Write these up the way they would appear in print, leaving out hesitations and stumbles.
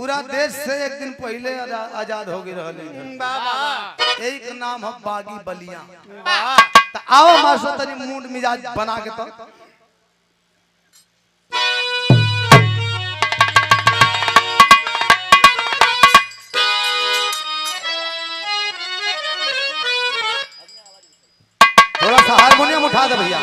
पूरा देश से एक दिन पहले आजाद हो गई रहले। एक नाम है बागी बलिया। तो आओ मास्टर तनी मूड मिजाज बना के तो थोड़ा सा हारमोनियम उठा दे भैया।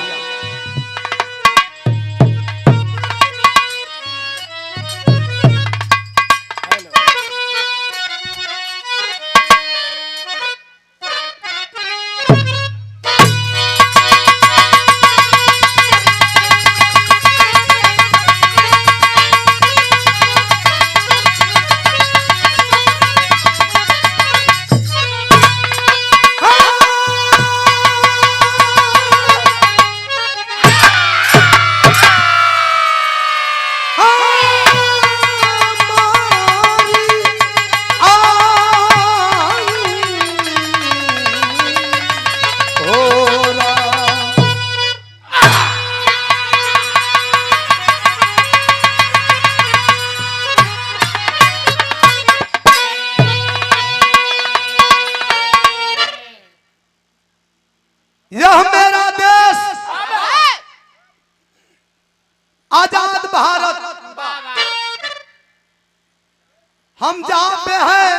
यह मेरा देश आजाद भारत, हम जहां पे हैं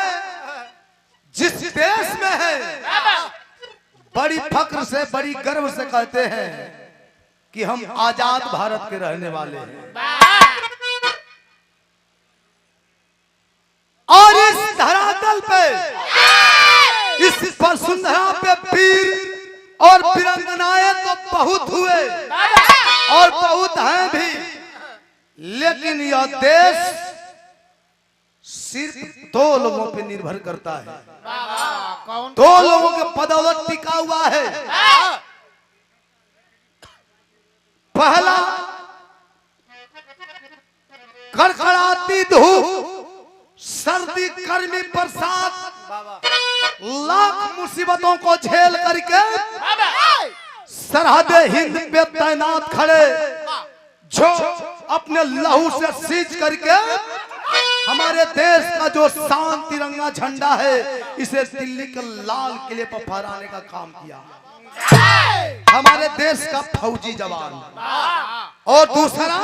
जिस देश में है बड़ी फक्र से बड़ी गर्व से कहते हैं कि हम आजाद भारत के रहने वाले हैं। और इस धरातल पे इस वसुंधरा पे वीर और वीरांगनाएं तो बहुत हुए और बहुत हैं भी, लेकिन यह देश सिर्फ दो लोगों पे निर्भर करता है। दो लोगों के बदौलत टिका हुआ है। पहला कड़कड़ाती धूप, सर्दी, गर्मी, बरसात, लाख मुसीबतों को झेल करके सरहद हिंद पे तैनात खड़े, जो अपने लहू से सींच करके हमारे देश का जो शान तिरंगा झंडा है इसे दिल्ली के लाल किले पर फहराने का काम किया हमारे देश का फौजी जवान। और दूसरा,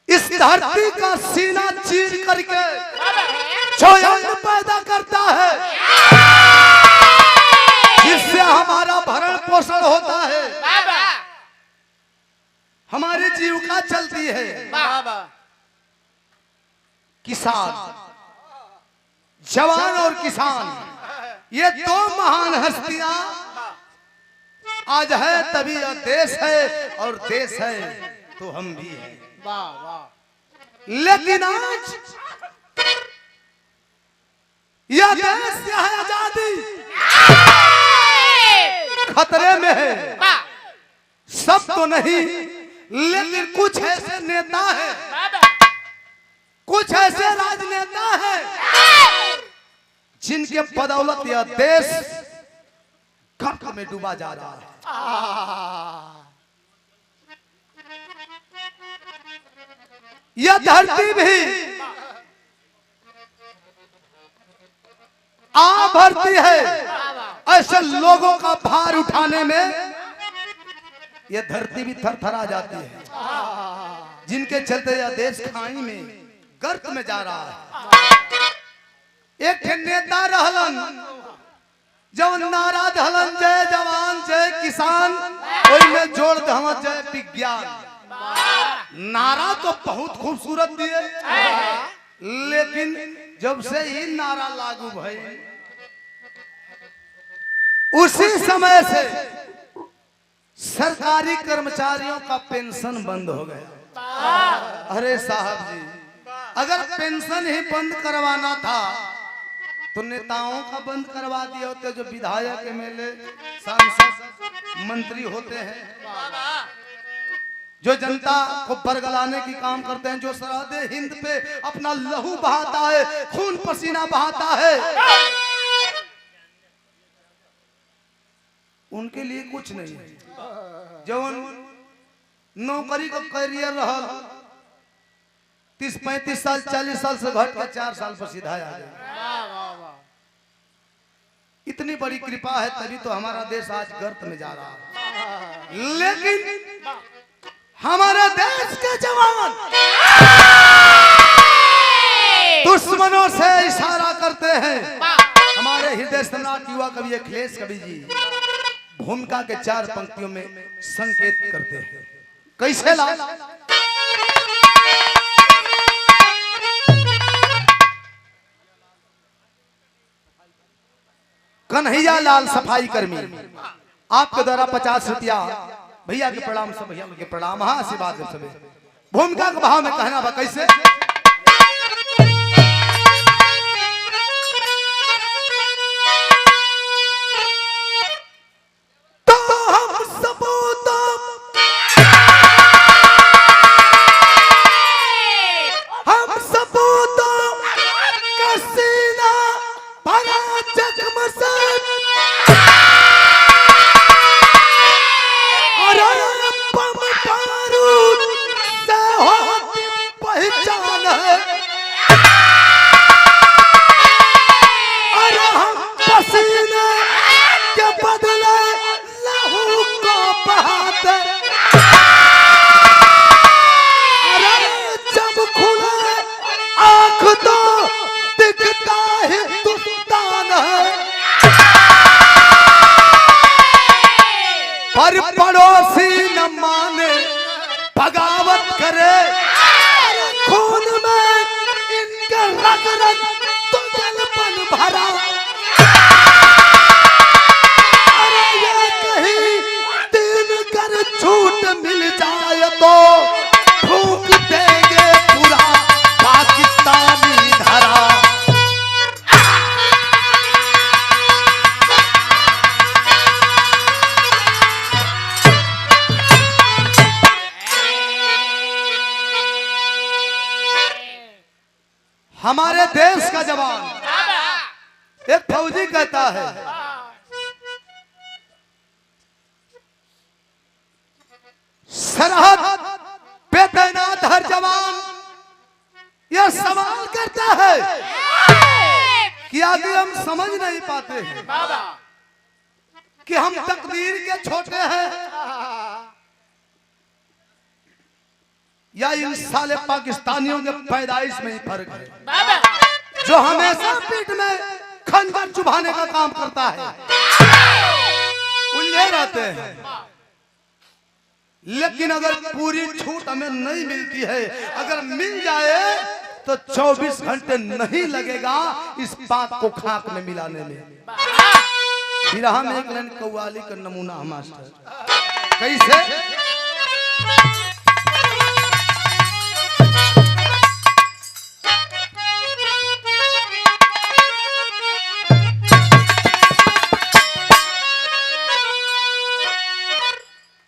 इस धरती का सीना चीर करके जो अन्न पैदा करता है, जिससे हमारा भरण पोषण होता है, हमारी जीविका चलती है। किसान, जवान और किसान, ये दो महान हस्तियां आज है तभी यह देश है, और देश है तो हम भी हैं। लेकिन आज यह देश, यह आजादी खतरे में है। सब तो नहीं, लेकिन कुछ ऐसे नेता हैं, कुछ ऐसे राजनेता हैं जिनके बदौलत यह देश कब्र में डूबा जा रहा है। यह धरती भी आ भरती है ऐसे लोगों का भार उठाने में। यह धरती भी थरथरा जाती है, जिनके चलते यह देश खाई में, गर्त में जा रहा है। एक नेता रहलन जब नारा धलन, जय जवान जय किसान, ओई में जोड़ दहवा जय विज्ञान। नारा तो बहुत खूबसूरत दिए, लेकिन जब से ही नारा लागू भई उसी समय से सरकारी कर्मचारियों का पेंशन बंद हो गया। अरे साहब जी, अगर पेंशन ही बंद करवाना था तो नेताओं का बंद करवा दिए होते, जो विधायक, एमएलए, सांसद, मंत्री होते हैं, जो जनता को बरगलाने की काम करते हैं, जो सरहद हिंद पे अपना लहू बहाता है, खून पसीना बहाता है, उनके लिए कुछ नहीं है। जब नौकरी का करियर रहा 30-35 साल 40 साल से घट के 4 साल पर सीधा आ गए। इतनी बड़ी कृपा है तभी तो हमारा देश आज गर्त में जा रहा है। लेकिन हमारे देश के जवान दुश्मनों से इशारा करते हैं। हमारे हृदय सम्राट युवा कवि अखिलेश कवि जी भूमिका के 4 पंक्तियों में संकेत करते हैं। कैसे ला कन्हैया लाल सफाई कर्मी आपके द्वारा 50 रुपया भैया के प्रणाम सब भैया के प्रणाम। हाँ आशीर्वाद दे सबे। भूमिका के भाव में कहना बा कैसे तो हम सबूत कसीना भरा जख्म से पहचान है। अरे हम पसीने के बदले लहू को बहाते। अरे जब खुले आंख तो दिखता हिंदुस्तान है। पर पड़ोसी न माने बगावत करे। खून में इनके रग रग तो जलपन भरा। अरे ये कहीं दिन कर छूट मिल जाए तो फूंक देंगे पूरा पाकिस्तानी धरा। हमारे देश का जवान एक फौजी कहता है सरहद पे तैनात हर जवान यह सवाल करता है कि आगे हम समझ नहीं पाते हैं कि हम तकदीर के छोटे हैं या इन साले पाकिस्तानियों के पैदाइश में ही फर्क है जो हमेशा पीठ में खंजर चुभाने का काम करता है। उलझे रहते हैं। लेकिन अगर पूरी छूट हमें नहीं मिलती है, अगर मिल जाए तो 24 घंटे नहीं लगेगा इस पाक को खाक में मिलाने में। बिरहा में एक लाइन कव्वाली का नमूना मास्टर कैसे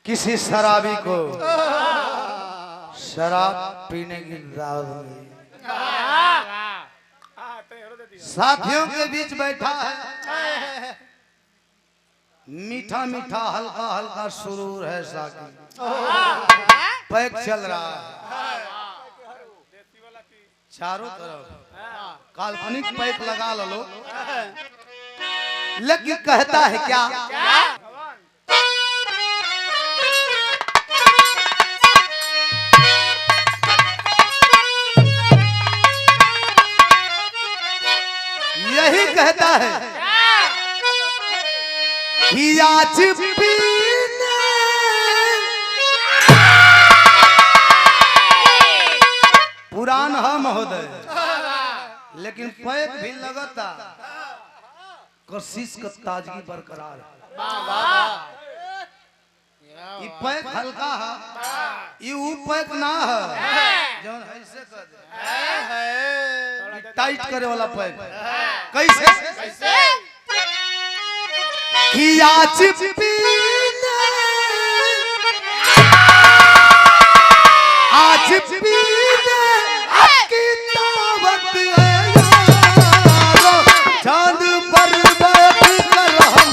किसी शराबी को शराब पीने की दावत मिली। साथियों के बीच बैठा है, मीठा मीठा हल्का हल्का सुरूर है साकी, पैक चल रहा है चारों तरफ, काल्पनिक पैक लगा लो। लेकिन कहता है क्या यही कहता है कि आज पीने पुरान है महोदय, लेकिन पैक भी लगता कोशिश का ताजगी बरकरार है। ये पैक हल्का है, ये वो पैक ना है जो ऐसे कर दे, टाइट करे वाला पैक। कैसे कि आज पीने की दावत है यारो, चांद पर बैठ कर हम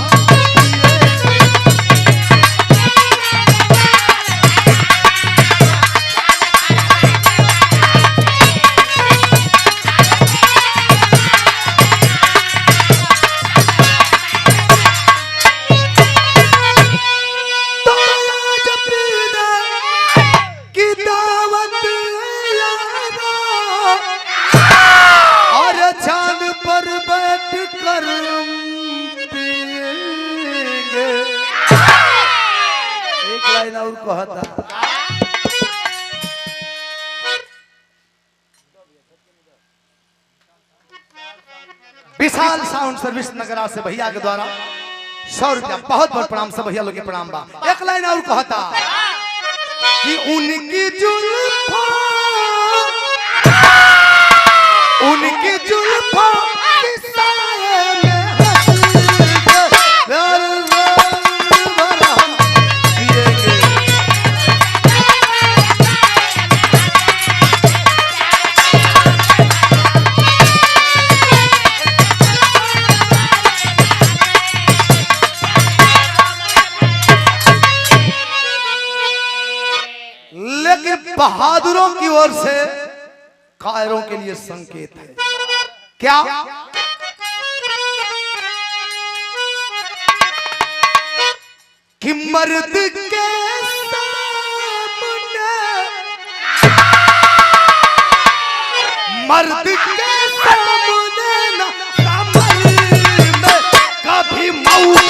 और कहता विशाल साउंड सर्विस नगरा से भैया के द्वारा 100 रुपया बहुत बहुत प्रणाम सब भैया लोग के प्रणाम बा। एक लाइन और कहता कि उनकी जुल्फा के साये में लेकिन बहादुरों की ओर से कायरों के लिए संकेत है क्या? कि मर्द के सामने ना कमर में कभी मौका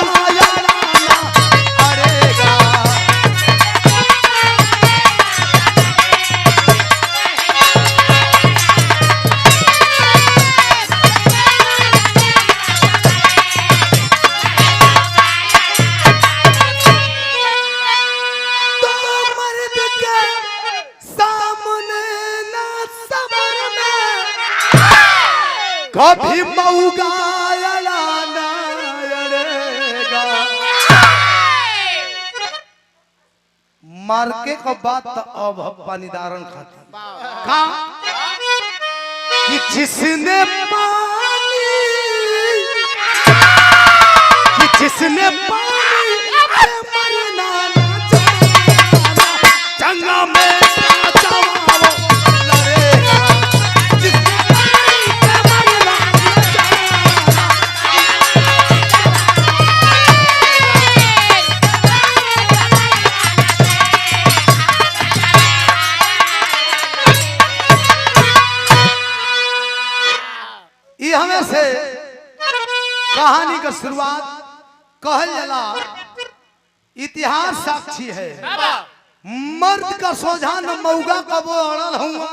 कभी मऊगा मार के को बात तो अब पानीदारन खाती का कि जिसने पानी मरना चंगा में हमें से कहानी का शुरुआत कहल जाला इतिहास साक्षी है। मर्द का सोझा न मऊगा कबो अड़ल हुआ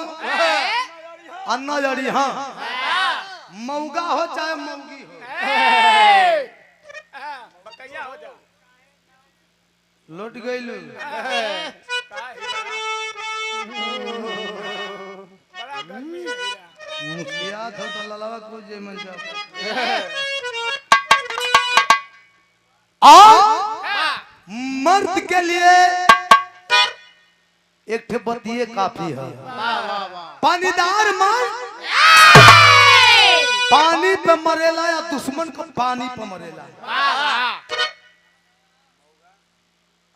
अन्ना जड़ी हाँ मऊगा हो चाहे मऊगी हो लौट गई मुखिया था तो ललावा को जे मन जा मर्द के लिए एक ठे बतिये काफी है। पानीदार मर्द पानी पे मरेला या दुश्मन को पानी पे मरेला।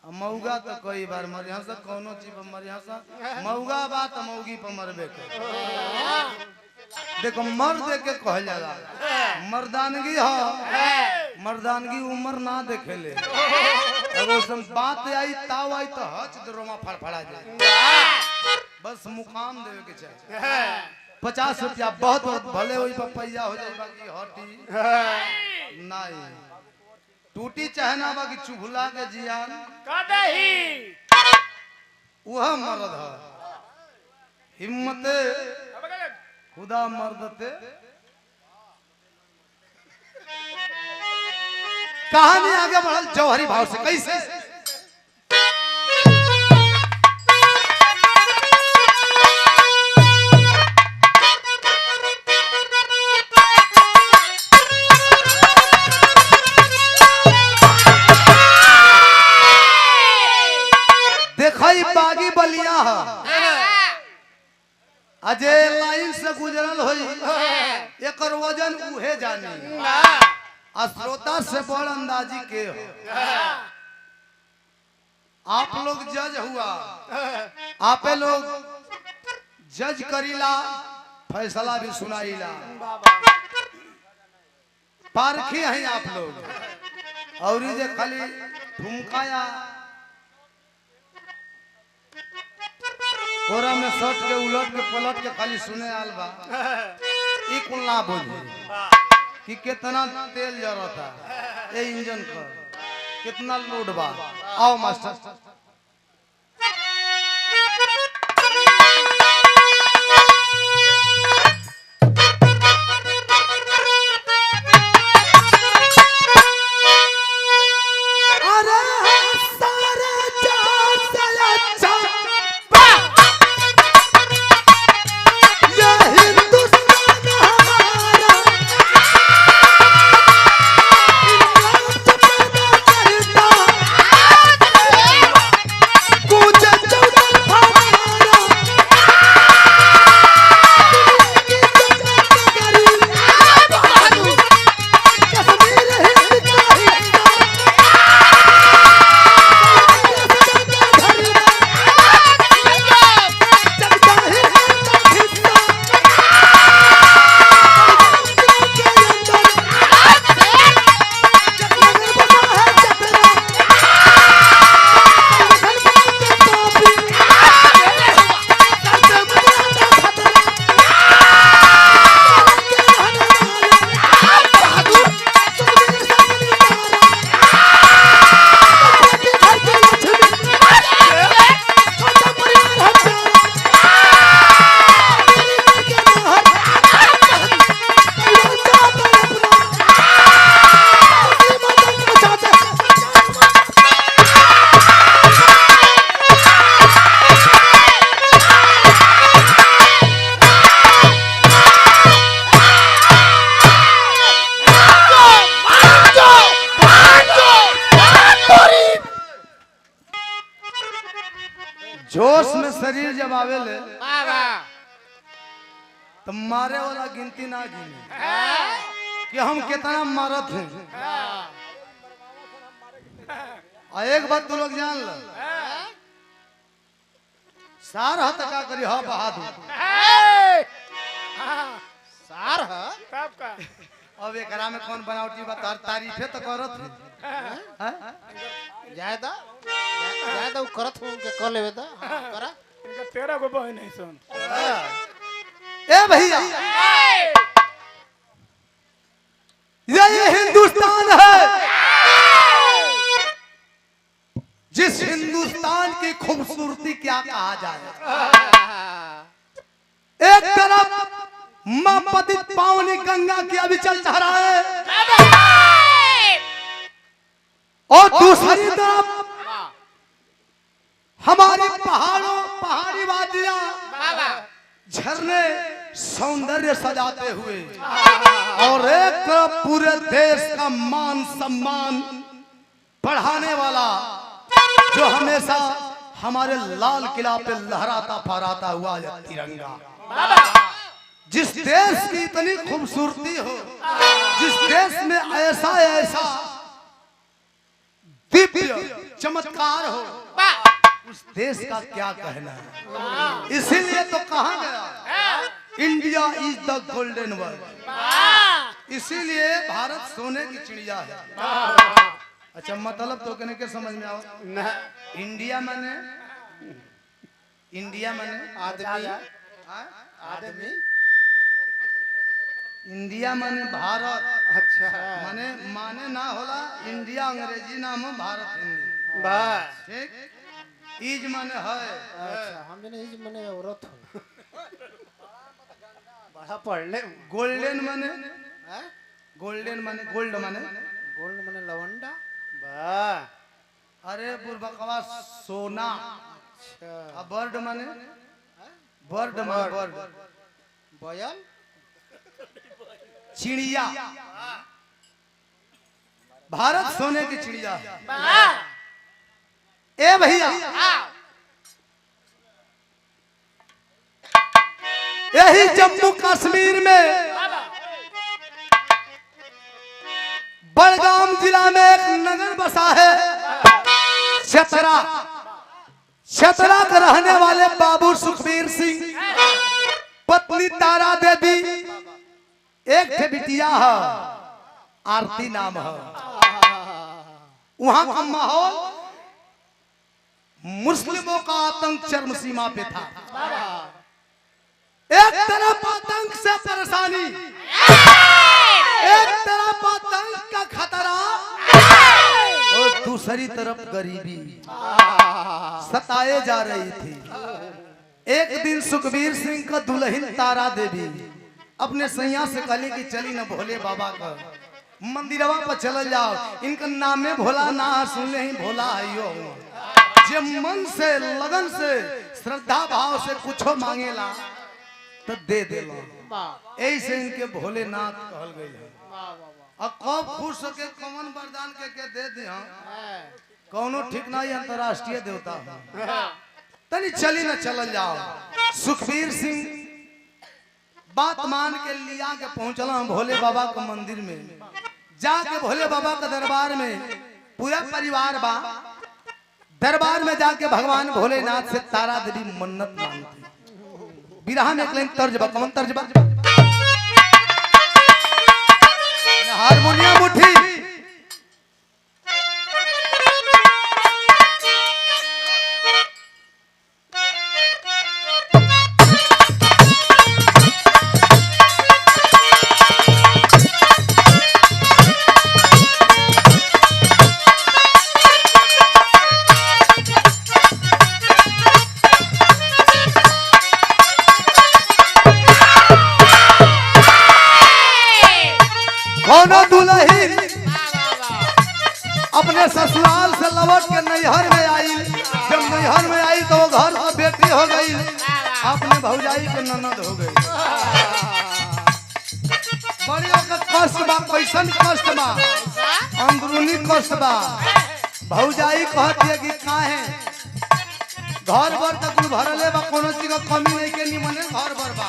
मऊगा तो कई बार मर यहाँ से कोनो चीज पर मर यहाँ से मऊगा बात मऊगी पर मरबे कर। देखो मर्द के कहल जाला मर्दानगी है मर्दानगी उम्र ना देखे ले अगर सम बात आई ताव आई तो हच दरोमा फड़फड़ा जाए बस मुकाम देवे के चाहिए। 50 रुपया बहुत बहुत भले वही पैया हो जाए बाकी हटी नहीं टूटी चाहे ना बाकी चुभला के जियान वह मर्द है हिम्मत खुदा मर्दते। कहानी आगे बढ़ल जौहरी भाव से कैसे देखई बागी बलिया अजय लाइन से गुजरल होई एकर वजन उहे जानी श्रोता से बड़ अंदाजी के हो। आप लोग जज हुआ आपे लोग जज करीला फैसला भी सुनाईला पारखी हैं आप लोग और जे खाली ठुमकाया कोरा में सट के उलट के पलट के खाली सुने आल बा ई कुल ना बोझे कि कितना तेल जरता ए इंजन पर कितना लोड बा। आओ मास्टर आवे ले तो मारे वाला गिनती ना गिने कि हम कितना मारत हैं। और एक बात तू लोग जान लो, सार हा तो का करी हा बहादुर सार है कब का अब एकरा में कौन बनावटी बा, तार तारीफे तो करत है। ज्यादा ज्यादा वो करत हूं के कर लेवे दा करा इनका 13 गो बहन है सुन। ए भैया ये हिंदुस्तान है, जिस हिंदुस्तान की खूबसूरती क्या कहा जाए। एक तरफ मां पतित पावनी गंगा की अविचल धारा है और दूसरी तरफ हमारी पहाड़ी वादियां झरने सौंदर्य सजाते हुए, और एक तरफ पूरे देश का मान सम्मान बढ़ाने वाला जो हमेशा हमारे लाल किला पे लहराता फहराता हुआ यह तिरंगा। जिस देश की इतनी खूबसूरती हो, जिस देश में ऐसा ऐसा दिव्य चमत्कार हो, उस देश का क्या कहना है। इसीलिए तो कहा गया India is the golden world. इसीलिए भारत सोने की चिड़िया है। अच्छा मतलब तो कहने के समझ में आओ ना इंडिया माने आदमी आदमी इंडिया माने भारत। अच्छा माने ना होला इंडिया अंग्रेजी नाम है, भारत हिंदी। बस ठीक, इज माने है। अच्छा हम नहीं मने औरत हो बड़ा पढ़ ले गोल्डन माने हैं गोल्ड माने गोल्ड मने लवंडा बा अरे बुरबकवा सोना। अच्छा अब बर्ड माने बर्ड बयल चिड़िया। भारत सोने की चिड़िया है। ए भैया यही जम्मू कश्मीर में बड़गाम जिला में एक नगर बसा है छतरा। छतरा के रहने वाले बाबू सुखबीर सिंह, पत्नी तारा देवी, एक थे बिटिया है आरती नाम है। वहां का माहौल मुस्लिमों का आतंक चरम सीमा पे था। एक तरफ आतंक से परेशानी, एक तरफ आतंक का खतरा और दूसरी तरफ गरीबी सताए जा रही थी। एक दिन सुखबीर सिंह का दुल्हन तारा देवी अपने सैया से कहली कि चली न भोले बाबा का मंदिरवा पर चल जाओ, इनका नामे भोला ना सुनले ही भोला है यो। जे मन से लगन से श्रद्धा भाव से कुछो मांगेला तो दे देला। ऐसे इनके भोलेनाथ कहल गई है। अब कब खुश होके कौन वरदान के दे दे कौनो ठीक ना, अंतरराष्ट्रीय देवता तनी चली न चल जाओ। सुखबीर सिंह बात मान के लिया के पहुंचला भोले बाबा के मंदिर में। जाके भोले बाबा के दरबार में पूरा परिवार बा। दरबार में जाके भगवान भोलेनाथ से तारा देवी मन्नत मांगती। बिरहा में एक लाइन तर्ज बा, कौन तर्ज बा? हारमोनियम उठी दुल्हन अपने ससुराल से लौट के नैहर में आई। जब नैहर में आई तो वो घर की बेटी हो गई, अपने भौजाई के ननद हो गई। बड़ी कष्ट बा, कैसन कष्ट बा, अंदरूनी कष्ट बा। भौजाई कहती है कि काहे घर भर तक कुल भरले बा, कोनो चीज का कमी नहीं के निमने घर भर बा।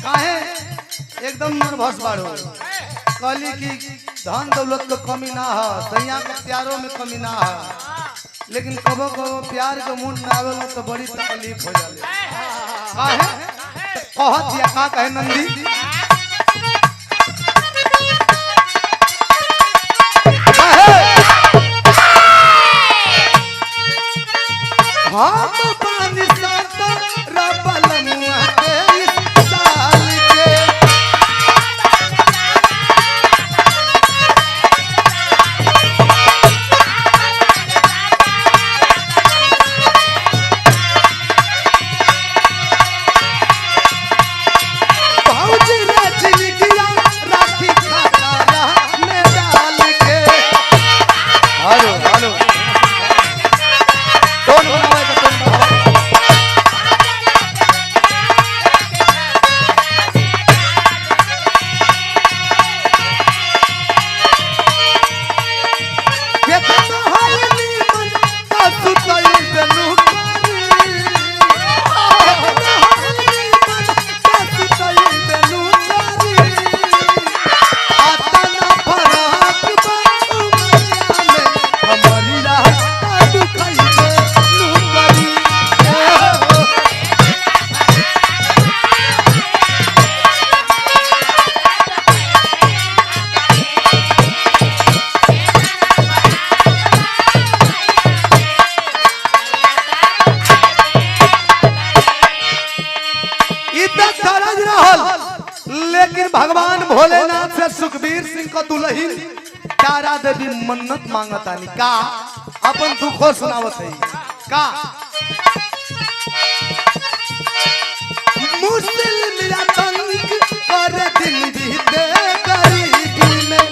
काहे एकदम नर्वस बाड़ो, कहली कि धन दौलत के कमी ना है, सैया के प्यारों में कमी ना है, लेकिन कबो कबो प्यार के मूड ना आवेला तो बड़ी तकलीफ हो जाले। काहे कहत या का कहे नंदी, हम पानी साथ रबलमुआ के इस साल के भौजी रे चिलकिया राखी खाता में डाल के। हेलो हेलो कौन बनावे तो कौन बनावे। केतना हाय नीमन तासु तई बेनु करी, केतना हाय नीमन तासु तई बेनु करी, आता ना फराक बाऊ मैया में हमरी राह दुखई बेनु करी। इतना तरज रहल, लेकिन भगवान भोलेनाथ से सुखबीर सिंह को दुल्हन तारा देवी मन्नत मांगतानी का अपन दुखो सुनावत है का। मुस्लिम या तंग कर दिन बीते गरीबी में,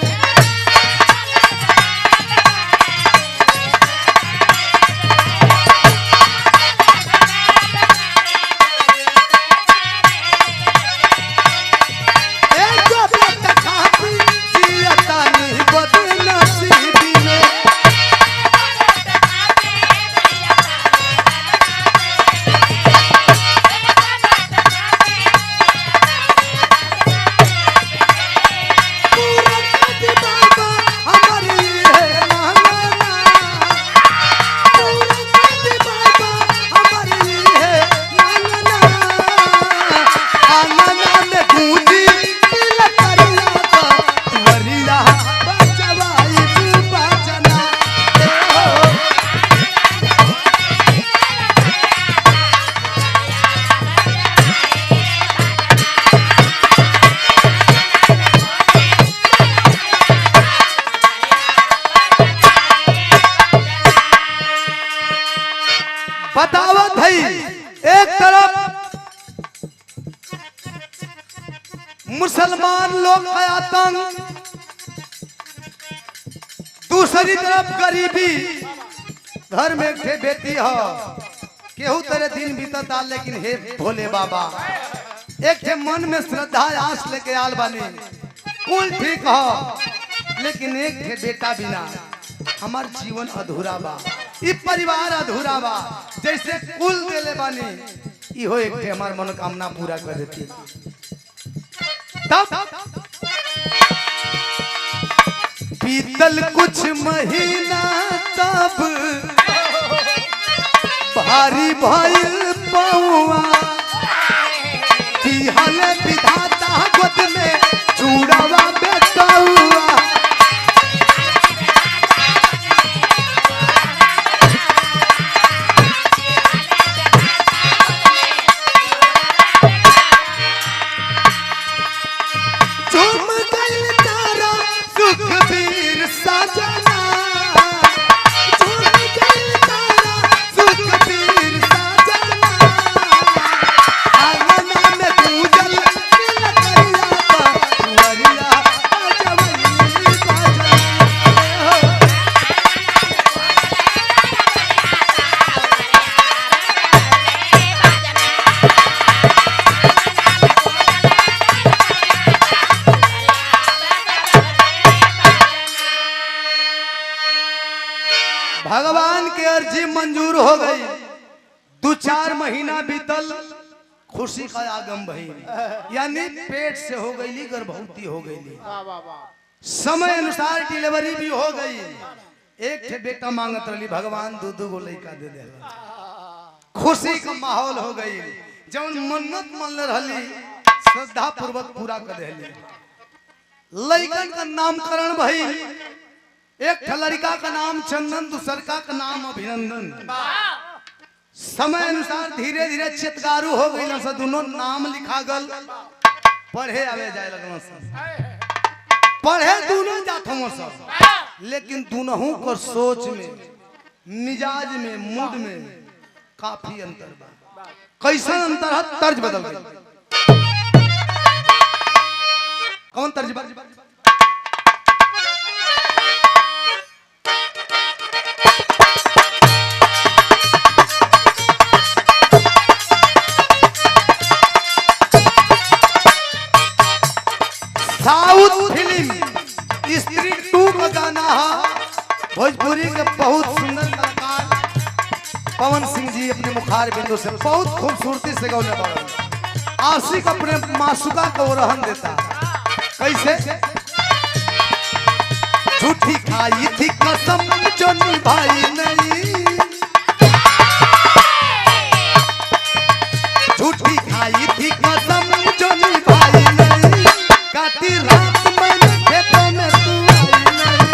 बतावत है एक तरफ मुसलमान लोग का आतंक, दूसरी तरफ गरीबी। घर में एक बेटी हो, केहू तेरे दिन बीतता, लेकिन हे भोले बाबा एक थे मन में श्रद्धा आस लेके आल बानी, कुल ठीक हो, लेकिन एक थे बेटा बिना हमार जीवन अधूरा बा, ई परिवार अधूरा बा। जैसे कुल देले बानी इहो एक थे हमार मनोकामना पूरा कर देती। तब बीतल कुछ महीना तब भारी भइल पौआ, की हाल विधाता गोद में चूड़ावा बेटौआ। कुछ 4 महीना बीतल, खुशी का आगम भई, यानी पेट से हो गई गर्भवती हो गई। वाह वाह वाह। समय अनुसार डिलीवरी भी हो गई। एक थे बेटा मांगत रही, भगवान 2 गो लड़का दे दे। खुशी का माहौल हो गई। जब मन्नत मन रही श्रद्धा पूर्वक पूरा कर दिली। लड़कन का नामकरण भई। एक लड़का का नाम चंदन, दूसर का नाम अभिनंदन। समय अनुसार धीरे धीरे चितगारू हो गई ना, दोनों नाम लिखा गल। पढ़े आवे जाए लगना सब, पढ़े दोनों जात सब, लेकिन दोनों को सोच में, मिजाज में, मूड में काफी अंतर बा। कैसा अंतर है? तर्ज बदल गई। कौन तर्ज बदल? साउथ फिल्म स्त्री 2 का गाना है। भोजपुरी के बहुत सुंदर कलाकार पवन सिंह जी अपने मुखार बिंदु से बहुत खूबसूरती से गौले बाबा। आशिक अपने मासूका को रहन देता। कैसे? झूठी खाई थी कसम जो निभाई नहीं, झूठी खाई थी कसम जो निभाई नहीं, काटी रात मैंने खेतों में तू आई नहीं,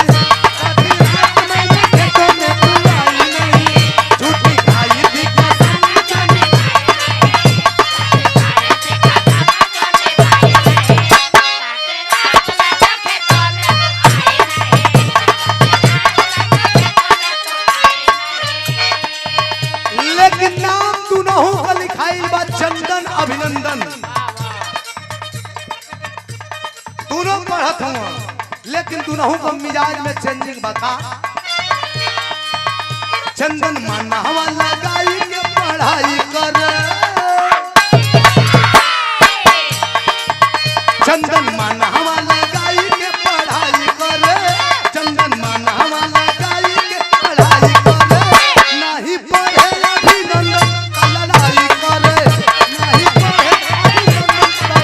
काटी रात मैंने खेतों में तू आई नहीं, झूठी खाई थी कसम जो निभाई नहीं। लेकिन नाम दोनों का लिखाई बा चंदन अभिनंदन। दोनों पढ़त हुआ, लेकिन दोनों को मिजाज में चेंजिंग बता। चंदन माना वाला गाई के पढ़ाई कर, चंदन माना वाला गाई के पढ़ाई कर, चंदन माना वाला गाई के पढ़ाई कर। नहीं पढ़े अभिनंदन का लड़ाई कर, नहीं पढ़े अभिनंदन का।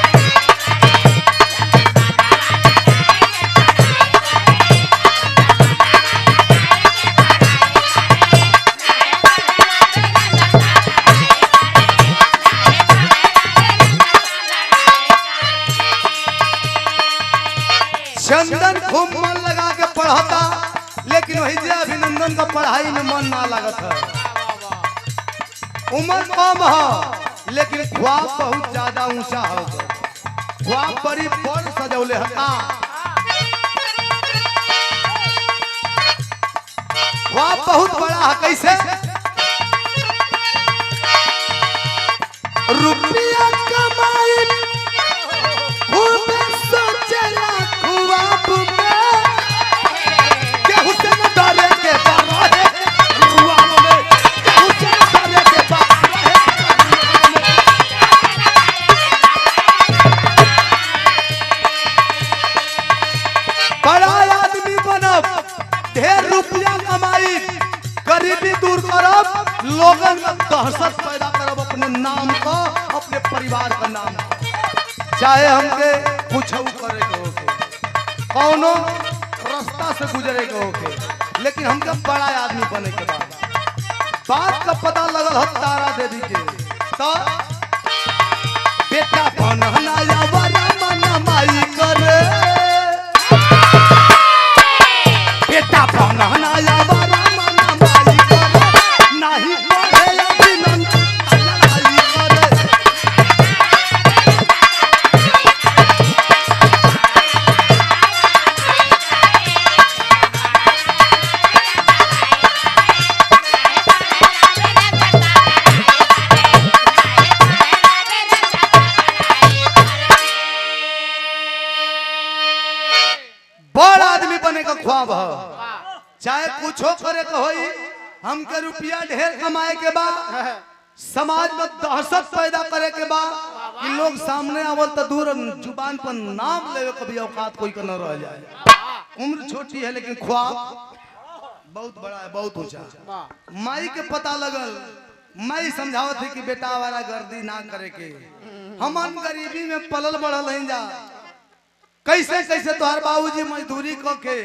चंदन खूब मन लगा के पढ़ता, लेकिन वही जे अभिनंदन का पढ़ाई में मन ना लगत है। उम्र कम है, लेकिन ख्वाब बहुत ज्यादा ऊंचा हो। ख्वाब बड़ी बड़ सजौले हता। ख्वाब बहुत बड़ा है। कैसे? रुपया कमाई खूब सोचला ख्वाब में, केहू से न डरे के बारे ख्वाब में, केहू से न डरे के बारे। बड़ा आदमी बनब, ढेर रुपया कमाई, गरीबी दूर करब, लोगन में दहशत पैदा करब अपने नाम का, अपने परिवार का नाम का। चाहे हमके कुछ करे के होके, कौनो रास्ता से गुजरे के होके, लेकिन हमके बड़ा आदमी बने के बाद बात का पता लगल है तारा देवी के। तो बेटा बनना या बड़ा मन माई करे, बेटा बनना या बड़ा मन माई करे, नहीं पढ़े अभिनंदन का लड़ाई करे। बड़ आदमी बने का ख्वाब है। चाहे कुछ करे के होई, हमके रुपया ढेर कमाए के बाद, समाज में दहशत पैदा करे के बाद, कि लोग सामने आवल तो दूर जुबान पर नाम लेवे कभी औकात कोई का न रह जाए। उम्र छोटी है लेकिन ख्वाब बहुत बड़ा है, बहुत ऊंचा। माई के पता लगल मैं समझाओ थी कि बेटा वाला गर्दी ना करे के, हमन गरीबी में पलल बढ़ल नहीं जा। कैसे कैसे तोहर बाबूजी मजदूरी क के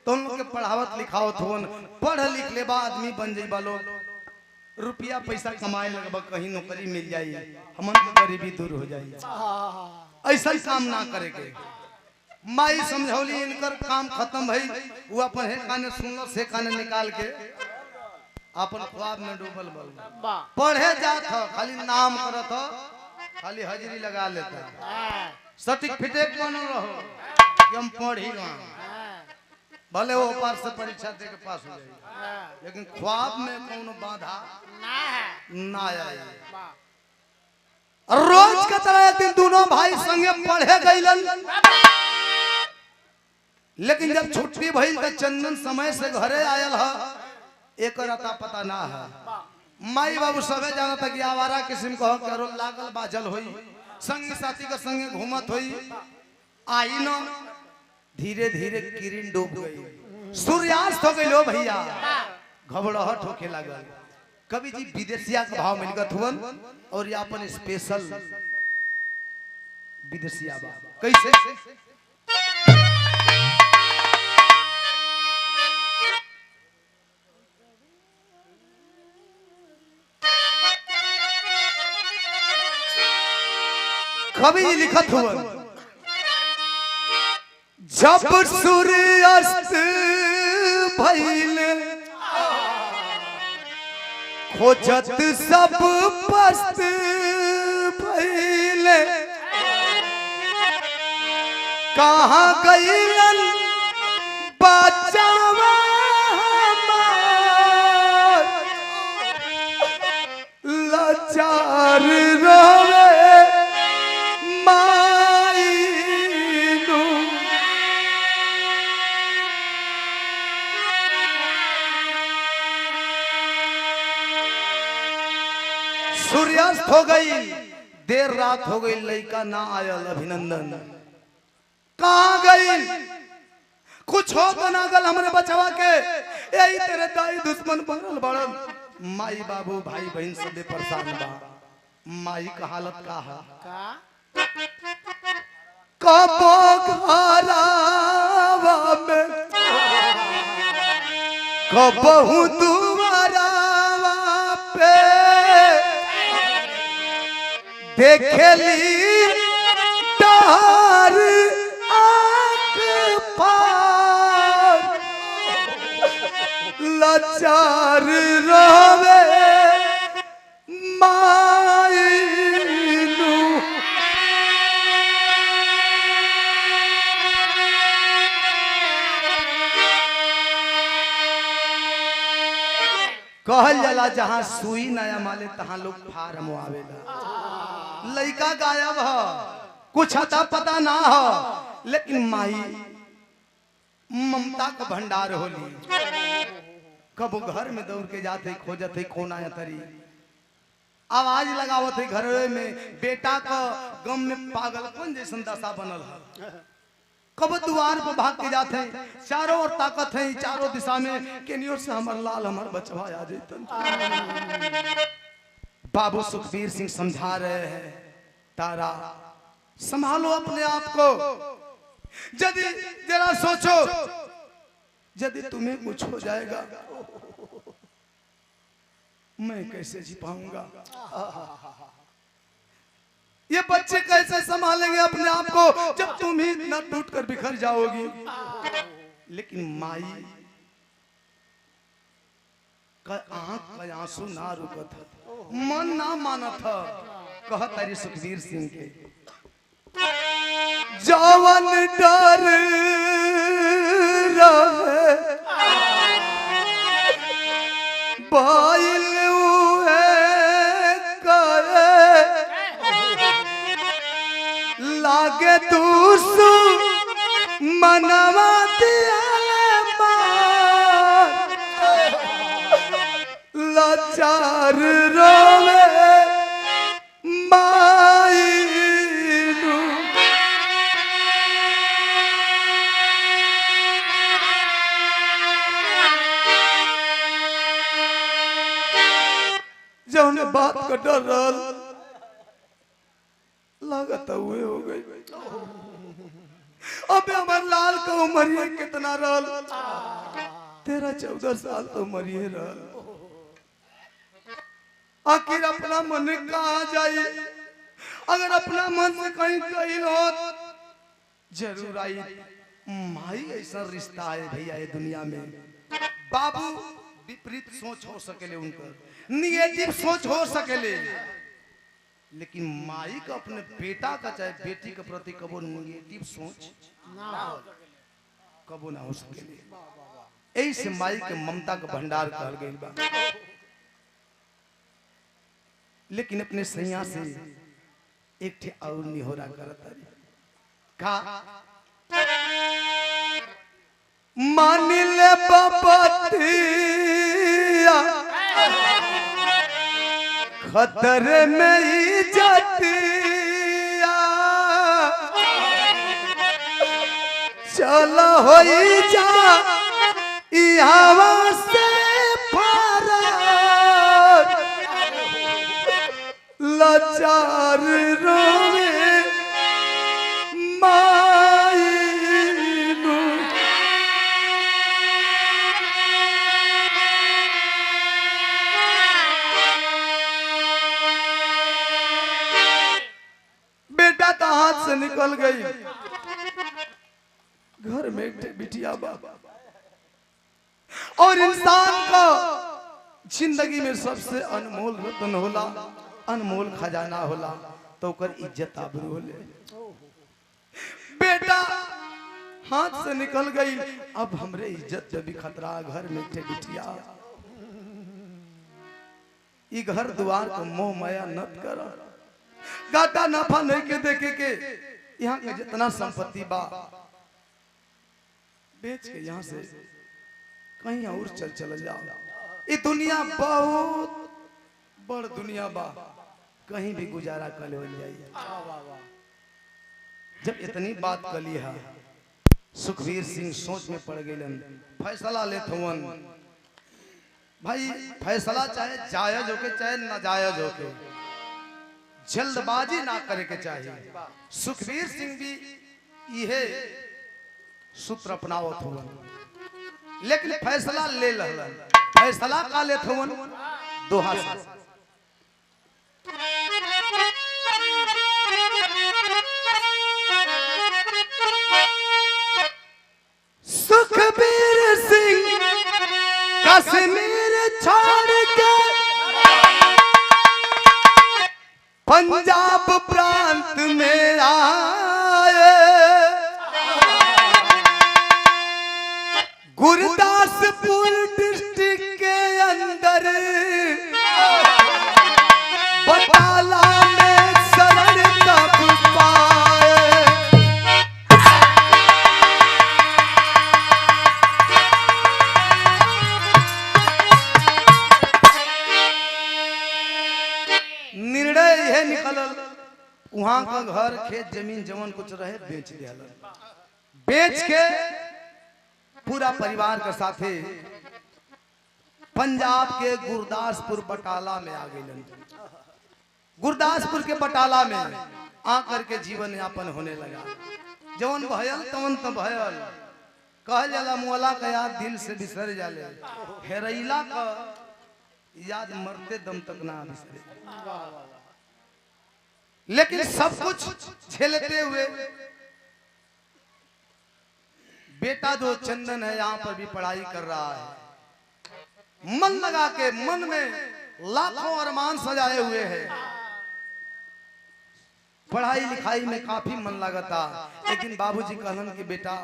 तुम लोग के पढ़ावत लिखावत होन, पढ़ लिख ले बा आदमी बन जाइबा लोग, रुपया पैसा कमाए लगबा, कहीं नौकरी मिल जाई, हमन की गरीबी दूर हो जाई। ऐसा ही काम ना करे के। माई समझौली, इनकर काम खत्म भई, वो अपन हे काने सुनल से काने निकाल के अपन ख्वाब में डूबल बल पढ़े जात ह, खाली नाम करत ह, खाली हाजिरी लगा लेता, सर्टिफिकेट बनल रहो कि हम पढ़ी वहाँ, भले वो पार से परीक्षा दे के पास हो जाए, लेकिन ख्वाब में कोनो बाधा ना आए। रोज के तरह एक दिन दोनों भाई संगे पढ़े गइलन, लेकिन जब छुट्टी भइल त चंदन समय से घरे आयल ह, एक अता पता ना है। माई बाबू सबे जानता कि आवारा किस्म कह के लागल बाजल होई, संगी साथी के संगे घूमत होई। आई न धीरे धीरे किरण डूब गई, सूर्यास्त हो गई लो भैया, घबराहट होके लागल। कवि जी विदेशिया का भाव मिलगत हुवन और ये अपन स्पेशल विदेशिया बा कैसे। कवि जी लिखत हुवन, जब सूर्यास्त भइल खोजत सब पस्त भइल, कहाँ गइलन बचावा हमार, लाचार रहे सूर्यास्त हो गई, देर रात हो गई, लड़का ना आयल अभिनंदन कहाँ गई, कुछ हो तो ना गल हमरे बचवा के, यही तेरे दाई दुश्मन बनल बड़न। माई बाबू भाई बहन सब परेशान बा। माई का हालत का है, कबो घरावा में कबहू दुआरावा पे देखेली तार आँख पार, लाचार रहे मायनू। कहल जाला जहाँ सुई नया माले तहाँ लोग फार्म आवेला। लड़का गायब ह, कुछ अता पता ना हो, लेकिन माई ममता का भंडार होली। कब घर में दौड़ के जाते खोजत है कोना तरी, आवाज लगावत है घर में, बेटा का गम में पागलपन जैसन दशा बनल है। कब द्वार पर भाग के जाते हैं, चारों ओर ताकत है, चारों दिशा में केनियोर से हमर लाल हमर बचवा आ जैतन। बाबू सुखबीर सिंह समझा रहे हैं, तारा संभालो अपने आप को, यदि जरा सोचो यदि तुम्हें कुछ हो जाएगा मैं कैसे जी पाऊंगा, ये बच्चे कैसे संभालेंगे अपने आप को जब तुम ही इतना टूट कर बिखर जाओगी। लेकिन माई का आंख का आंसू ना रुकत, मन ना मानत, कह तारी सुखबीर सिंह के, जवन डर रहे बाइल लागे दूसू मनवा दिया मार, लाचार रोवे मायनू। मर्डर रहल लागत हुए हो गई। अबे हमार लाल का उम्र कितना रहल 13-14 साल तो उम्र रहल। आखिर अपना मन कहाँ जाए? अगर अपना मन से कहीं कहीं हो जरूर आई। माई ऐसा रिश्ता है भैया ये दुनिया में। बाबू विपरीत सोच हो सकेले, उनका निगेटिव सोच हो सकेले, लेकिन माई का अपने बेटा का चाहे बेटी के प्रति कबो निगेटिव सोच कबो ना हो सकेले। ऐसे माई के ममता का भंडार कहल गइल बा। लेकिन अपने सैया से एक ठे और निहोरा करता का मान ले बपतिया खतरे में ही जातिया चल होई जा यहाँ से लाचार रोवे माई नु। बेटा तो हाथ से निकल गई, घर में एक बिटिया बाबा। और इंसान का जिंदगी में सबसे अनमोल रत्न होला, अनमोल खजाना होला तो कर इज्जत आबरू होले। बेटा हाथ से निकल गई, अब हमरे इज्जत पे भी खतरा। घर में थे बिटिया, ई घर द्वार को मोह माया नत कर। गाटा नफा नहीं के देखे के यहाँ के जितना संपत्ति बा बेच के यहाँ से कहीं और चल जाओ। ये दुनिया बहुत बड़ दुनिया बा, कहीं भी गुजारा कर ले जाइए। जब इतनी बात कली है सुखबीर सिंह सोच में पड़ गए, फैसला लेत हुवन। भाई फैसला चाहे जायज होके चाहे नाजायज होके, जल्दबाजी ना करे के चाहिए। सुखबीर सिंह भी यह सूत्र अपनावत हुवन, लेकिन फैसला ले लहलन। फैसला का लेत हुवन दोहा से। सुखबीर सिंह कश्मीर छोड़ के पंजाब प्रांत में आए, गुरदासपुर डिस्ट्रिक्ट के अंदर बटाला में शरण तब पाए। निर्णय यह निकलल वहां का घर खेत जमीन जवन कुछ रहे बेच दिया। बेच के पूरा परिवार के साथे पंजाब के गुरदासपुर बटाला में आ गए। गुरदासपुर के बटाला में आकर के जीवन यापन होने लगा। जवन भयल तवन तो भयल, कहल जाला मुअला का याद दिल से बिसर जाले, हेरैला का याद मरते दम तक ना बिसरे। लेकिन सब कुछ झेलते हुए बेटा जो चंदन है यहाँ पर भी पढ़ाई कर रहा है, मन लगा के, मन में लाखों अरमान सजाए हुए हैं। पढ़ाई लिखाई में काफी मन लगता, लेकिन बाबूजी कहलन कि बेटा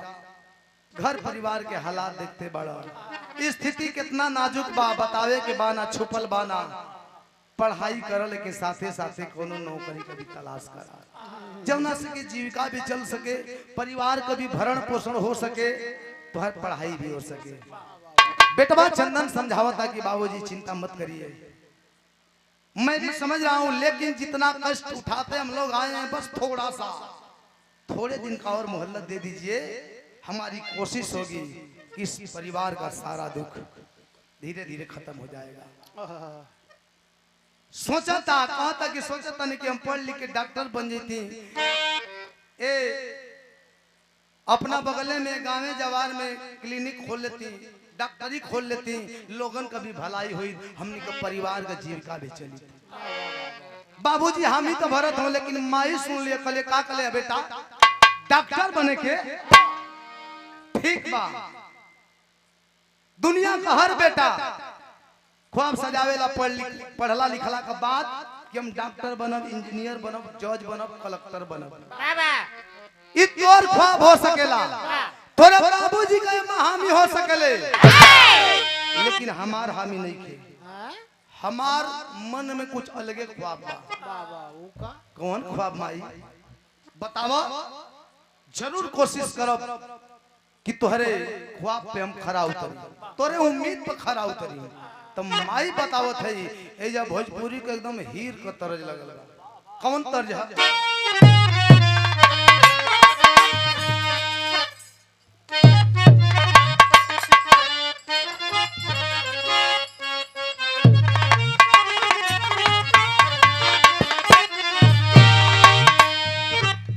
घर परिवार के हालात देखते बड़ा, स्थिति कितना नाजुक बा, बतावे के बाना, छुपल बाना। पढ़ाई करल के साथे साथे कोनो नौकरी का भी तलाश करा, जौना से कि जीविका भी चल सके, परिवार का भी भरण पोषण हो सके, तो हर पढ़ाई भी हो सके। बेटवा चंदन समझावता कि बाबूजी चिंता मत करिए, मैं भी समझ रहा हूं, लेकिन जितना कष्ट उठाते हम लोग आए हैं, बस थोड़ा सा, थोड़े दिन का और मोहल्लत दे दीजिए। हमारी कोशिश होगी कि इस परिवार का सारा दुख धीरे धीरे खत्म हो जाएगा। सोचा था कहा था कि सोचा था नहीं कि हम पढ़ लिख के डॉक्टर बन जाती ए अपना बगले में गाँव जवार में क्लिनिक खोल लेती डॉक्टरी खोल लेती लोगन का भी भलाई हुई हमने का परिवार का जीविका भी चली बाबूजी हम ही तो भरत हो लेकिन माई सुन लिया कले का कले बेटा डॉक्टर बने के ठीक बा दुनिया का हर बेटा ख्वाब सजावेला पढ़ला लिखला के बाद कि हम डॉक्टर बनब इंजीनियर बनब जज बनब कलेक्टर बनब इ तोर ख्वाब हो सकेला तोरे बाबूजी का हामी हो सकेले लेकिन हमार हामी नहीं थे हमार मन में कुछ अलगे ख्वाब बा कौन ख्वाब माई बतावा जरूर कोशिश करब कि तोहरे ख्वाब पे हम खरा उतरी तोरे उम्मीद पे खरा उतरी तो माई बतावत है ए जब भोजपुरी के एकदम हीर का तर्ज लगल कौन तर्ज है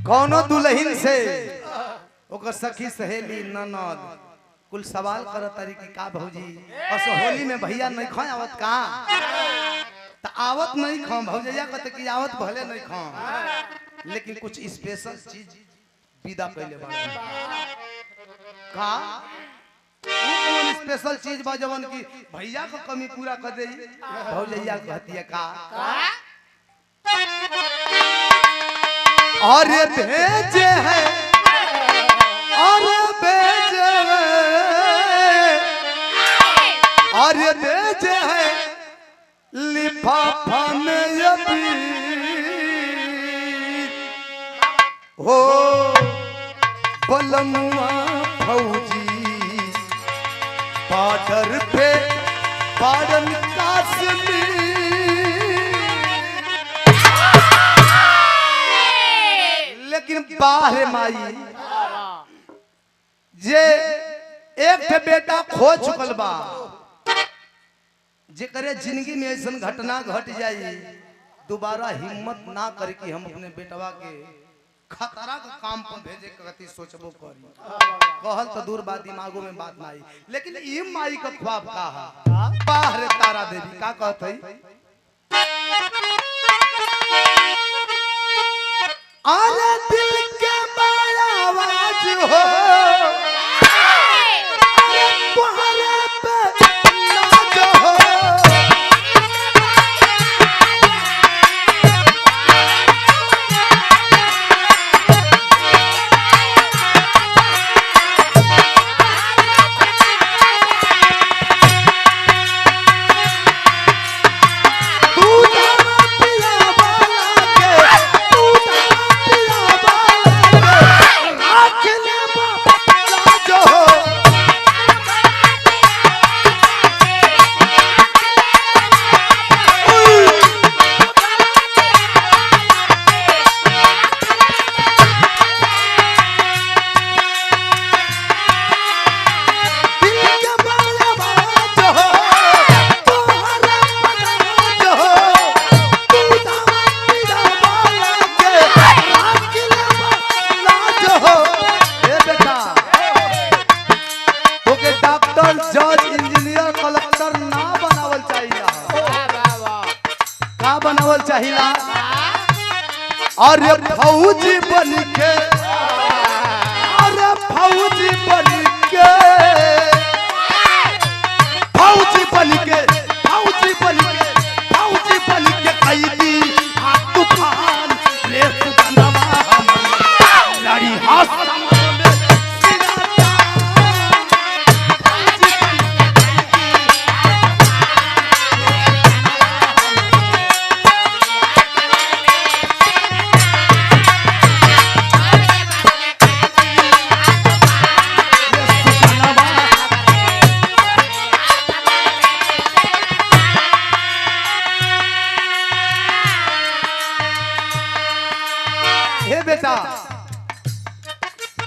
कौनो दुल्हन से ओकर सखी सहेली ननद कुल सवाल करत तारी कि का भौजी और होली में भैया नहीं खा आवत का त आवत नहीं खा भौजैया कहते कि आवत भले नहीं खा लेकिन कुछ स्पेशल चीज विदा पहले बा का वो कौन स्पेशल चीज बा जवन की भैया को कमी पूरा कर दे भौजैया कहती है का और भेजे है और भेजे और भेजे है लिफाफा में अभी हो बलमुआ फौजी बॉर्डर पे बारन काश्मीर लेकिन बाहर माई जे एक थे बेटा खो चुकल बा जे करे जिंदगी में ऐसा घटना घट जाई दोबारा हिम्मत ना करे कि हम अपने बेटवा के खतरा के काम पर भेजे कति सोचबो करी कहल तो दूर बात दिमागों में बात ना आई लेकिन ई माई का ख्वाब का है बाहर तारा देवी का कहत है आले दिल के बड़ा आवाज हो तुम्हारे पे नाज हो जज इंजीनियर कलेक्टर ना बनावल चाहिए का बनावल चाहिए अरे फौजी बन के अरे फौजी बन के फौजी बन के फौजी बन के फौजी बन के कैदी तूफान ले सुगंधवा लड़ी हाथ बेटा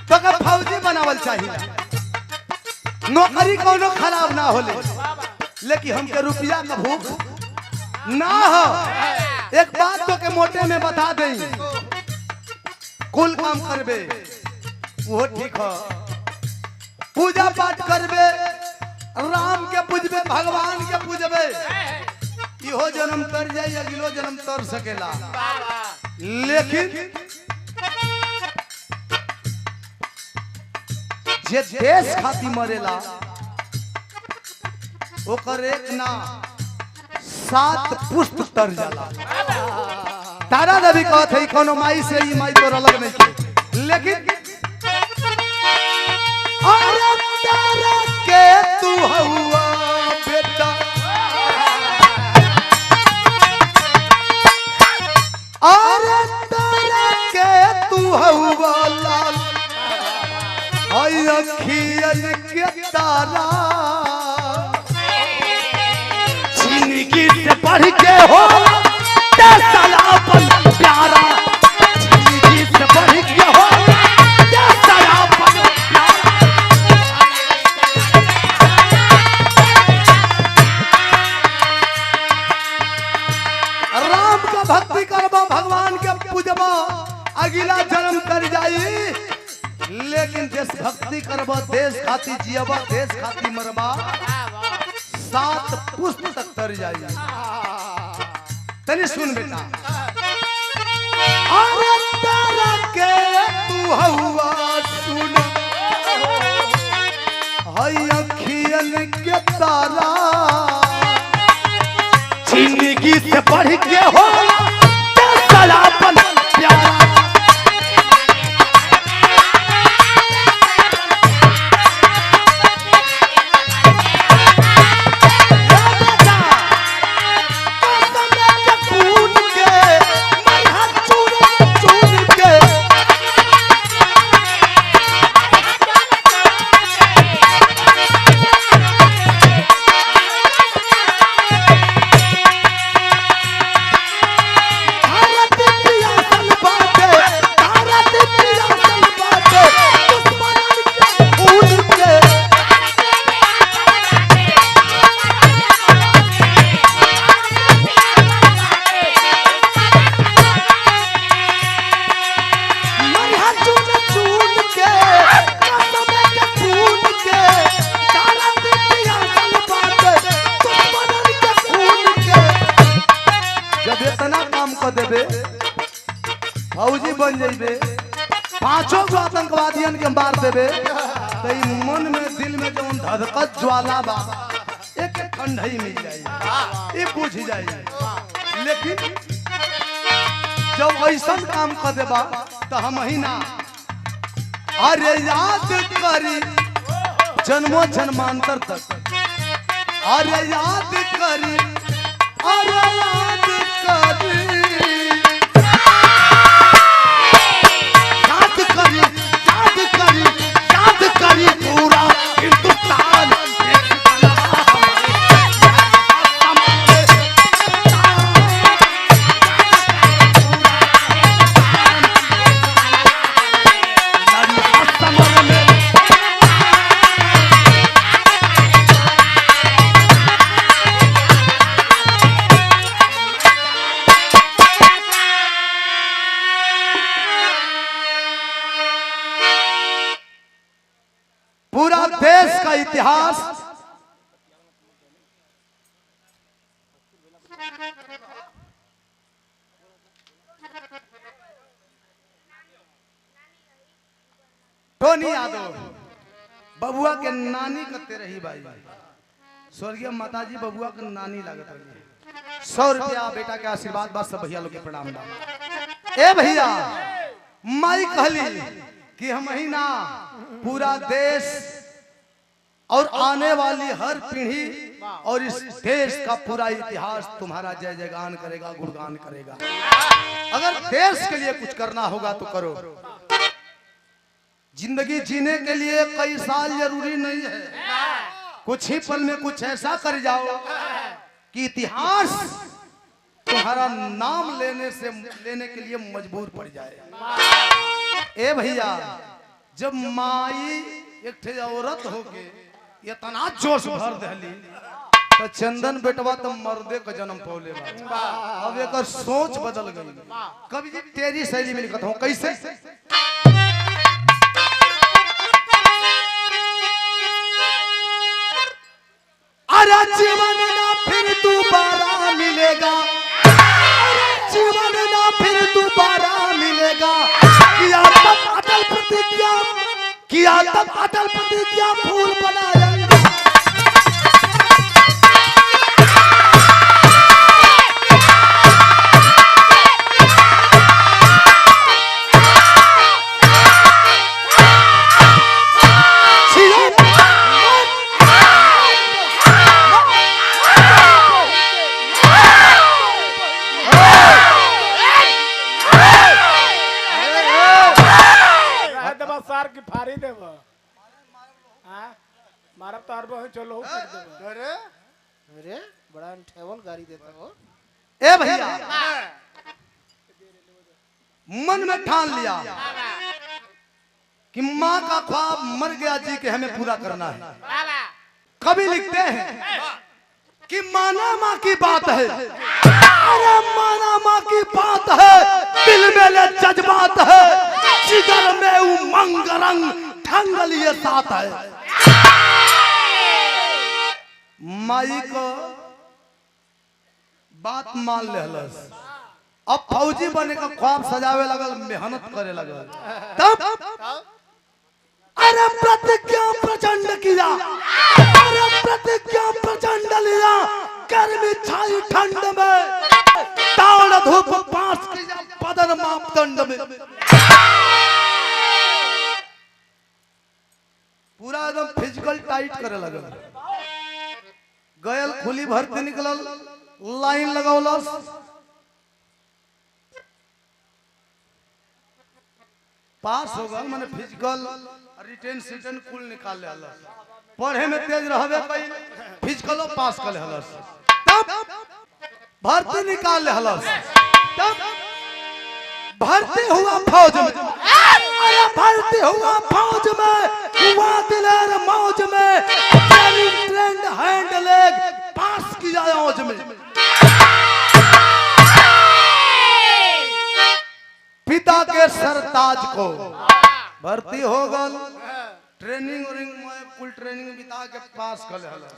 तो का फौजी बनावल चाहिए नौकरी कोनो खराब ना होले लेकिन हमके रुपया का भूख ना हो। एक बात तो के मोटे में बता दें, कुल काम करबे वो ठीक हो, पूजा पाठ करबे, राम के पूजबे, भगवान के पूजबे, इहो जन्म तर जाए, अगलो जन्म तर सकेला। लेकिन जे देश खाती मरेला ओकर एक ना 7 पुष्ट तर जाला। तारा देवी कहत है कोनो माई से ही माई तो अलग नहीं के, लेकिन अरे तारा के तू हुआ बेटा, अरे तारा के तू हुआ लाल, आई अखियन के तारा, जिंदगी से बढ़ के हो प्यारा, जिंदगी से बढ़ के हो प्यारा। राम का भक्ति करबा, भगवान के पूजबा, अगला जन्म कर जाई। लेकिन देश भक्ति करबा, देश खाती जियबा, देश खाती मरबा, 7 पुष्प तक तर जाई। तनी सुन बेटा, अरे तारा के तू हुआ सुन, हई अखियन के तारा, जिंदगी से बढ़ के हो सलापन प्यारा। फौजी बन जाइबे, 5 गो आतंकवादियन के मार देबे, तो मन में दिल में जो धधकत ज्वाला बा एक ठंडई मिल जाई, ये बुझ जाई। लेकिन जब ऐसा काम कर देबा तो हम ही ना, अरे याद करी जन्मों जन्मांतर तक, अरे याद करी, अरे याद करी, पूरा हिंदुस्तान पूरा देश का इतिहास टोनी यादव बबुआ के नानी करते रही भाई, स्वर्गीय माताजी बबुआ के नानी लागत रही। 100 रुपया बेटा के आशीर्वाद बस सब भैया लोग के प्रणाम बा। ए भैया माई कहली कि हम ही ना, पूरा देश और आने वाली हर पीढ़ी और इस देश का पूरा इतिहास तुम्हारा जय जयगान करेगा, गुणगान करेगा। अगर देश के लिए कुछ करना होगा तो करो। जिंदगी जीने के लिए कई साल जरूरी नहीं है, कुछ ही पल में कुछ ऐसा कर जाओ कि इतिहास तुम्हारा नाम लेने के लिए मजबूर पड़ जाए। ए भैया, जब माई एक ठे औरत होके इतना जोश भर दहली तो चंदन बेटवा तो मर्दे का जन्म पौले बा। अब एक सोच बदल गई। कवि जी तेरी शैली में लिखता हूँ कैसे। अरे जीवन ना फिर दोबारा मिलेगा, अरे जीवन ना फिर दोबारा मिलेगा। किया तब अटल प्रतिज्ञा, किया तब अटल प्रतिज्ञा फूल बनाएंगे। सार की फारी देव मारब तो अरबो चलो अरे अरे बड़ा ठेवल गाड़ी देता हो। ए भैया मन में ठान लिया कि माँ का ख्वाब मर गया जी के हमें पूरा करना है। कभी लिखते हैं कि माना माँ की बात है, अरे माना माँ की बात है, दिल में ले जज्बात है, जिगर में उमंग रंग ढंग लिए साथ है। माई को बात मान ले हलस। अब फौजी बने का ख्वाब सजावे लगल, मेहनत करे लगल। तब अरे प्रतिज्ञा प्रचंड किया, अरे प्रतिज्ञा प्रचंड लिया। गर्मी छाई ठंड में, ताड़ धूप पास किया बदन मापदंड में। पूरा एकदम फिजिकल टाइट करे लगल। गयल खुली भर्ती निकलल, लाइन लगौलस। पास हो गल, माने फिजिकल रिटेन सीटन कुल निकाल ले हलस। पढ़े में तेज रहबे कई, फिजिकलो पास कर ले हलस। तब भर्ती निकाल ले हलस। तब भर्ती हुआ फौज में, अरे भर्ती हुआ फौज में, हुआ दिलेर मौज में। ट्रेंड हैंड लेग पास किया औज में। पिता के सरताज को भर्ती हो गल। ट्रेनिंग में कुल ट्रेनिंग बिता के पास कर ले हलस।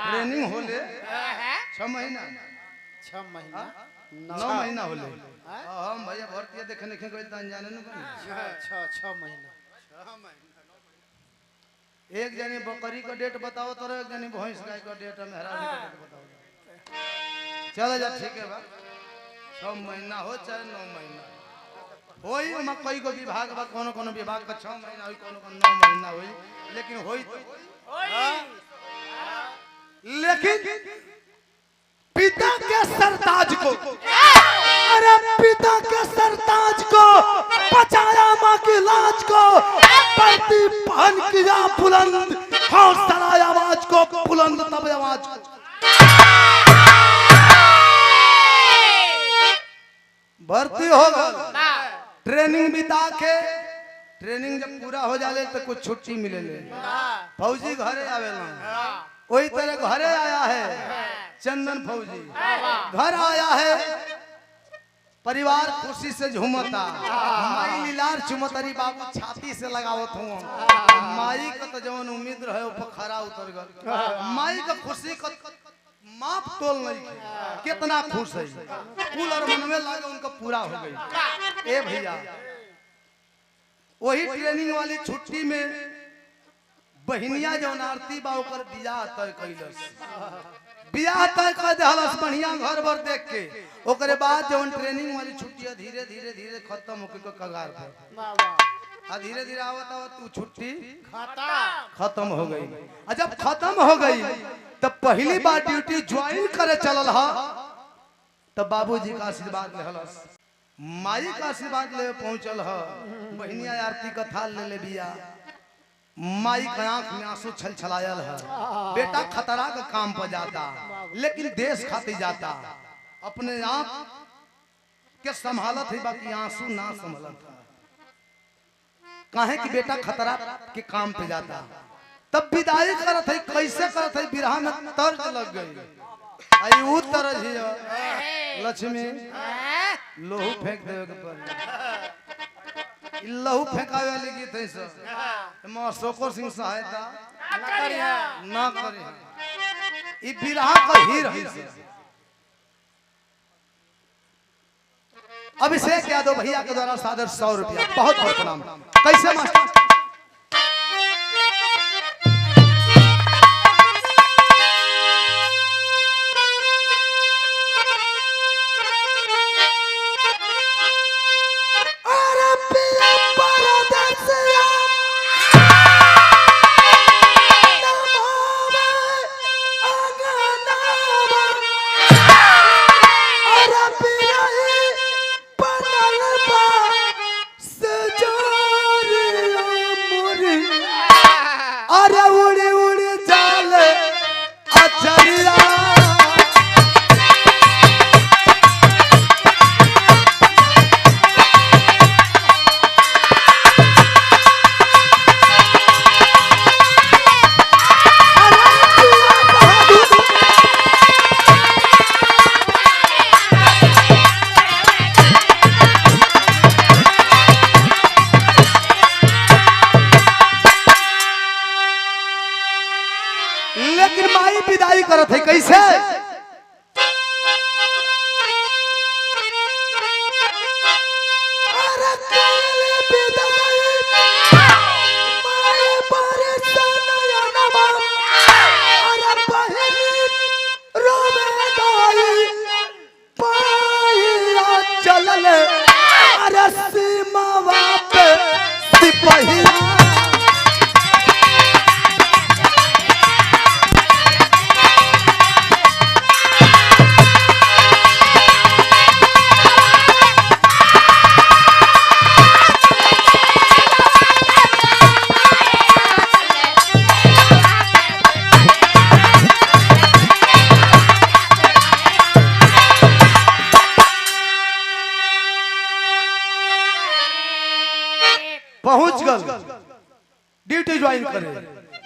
ट्रेनिंग होले 6 महीना, 6 महीना 9 महीना होले। हम भैया भर्ती देखने के कोई अनजाने न बनी। 6 महीना। एक जनी बकरी का डेट बताओ तो एक जनी भैंस गाय का डेट मेहरानी का डेट बताओ। चलो जा ठीक है बा। 6 महीना हो चाहे 9 महीना होई। मकई को विभाग बा, कोनो कोनो विभाग का 6 महीना होई, कोनो कोनो 9 महीना होई, लेकिन होई तो लेकिन पिता के सरताज को, अरे पिता के सरताज को बचाया माँ की लाज को। पलटी पहन किया बुलंद, हौसला आवाज को बुलंद तब आवाज को। भर्ती हो गल। ट्रेनिंग बिता के, ट्रेनिंग जब पूरा हो जाले तो कुछ छुट्टी मिले ले। फौजी घरे आवेला, वही तरह घरे आया है चंदन फौजी। घर आया है, परिवार खुशी से झूमता। माई लीलार चुमतरी बाबू छाती से लगावत हूँ। माई का तो जवन उम्मीद रहे वो खरा उतर गल। माई का खुशी का माप तोल नहीं, कितना खुश है। फूल और मन में लागे उनका पूरा हो गई। ए भैया वही ट्रेनिंग वाली छुट्टी में बहनिया जौन आरती बा ओकर बियाह तय कैलस। बियाह तय कर देहलस बढ़िया घर भर देख के। ओकरे बाद जौन ट्रेनिंग वाली छुट्टी धीरे धीरे धीरे खत्म होके के कगार पर धीरे धीरे आवत आवत तू छुट्टी खत्म हो गई। और जब खत्म हो गई तब पहली बार ड्यूटी ज्वाइन करे चलल हा, तब बाबूजी का आशीर्वाद लेहलस, माई का आशीर्वाद ले पहुंचल हा। बहनिया आरती का थाल ले बिया। माई का आंख में आंसू छलछलायल है। बेटा खतरा का काम पर जाता, लेकिन देश खातिर जाता। अपने आप के संभालत है, बाकी आंसू ना संभलत है। काहे कि बेटा खतरा के काम पे जाता। तब विदाई करत है कैसे करत है बिरहा में तर्ज लग गई आई उ तरज ही लक्ष्मी लोहू फेंक देवे के पड़ी लहू फेंकावे वाली गीत है सर मां शोकर सिंह सहायता ना करी ई बिरहा का हीर है सर। अभिषेक यादव भैया के द्वारा सादर 100 रुपया बहुत बहुत प्रणाम। कैसे मास्टर विदाई करत है कैसे चल अरे सीमा पे सिपहिया पहुंच गल ड्यूटी ज्वाइन करे।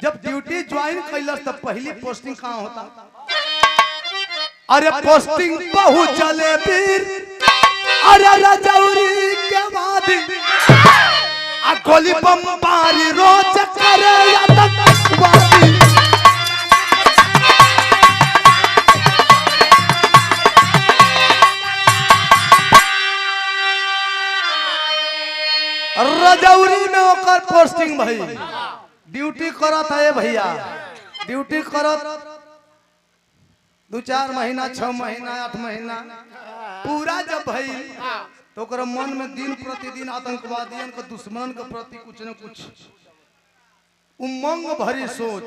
जब ड्यूटी ज्वाइन कैलस तब पहली पोस्टिंग कहां होता? अरे पोस्टिंग पहुंचले वीर अरे रजौरी के बाद आ गोली बमबारी रोज करे आतंकवादी। रजौरी में ओकर पोस्टिंग भाई ड्यूटी करत है भैया। ड्यूटी करत 2-4 महीना 6 महीना 8 महीना पूरा जब भाई तो ओकर मन में दिन प्रतिदिन आतंकवादियों के दुश्मन के प्रति कुछ न कुछ उमंग भरी सोच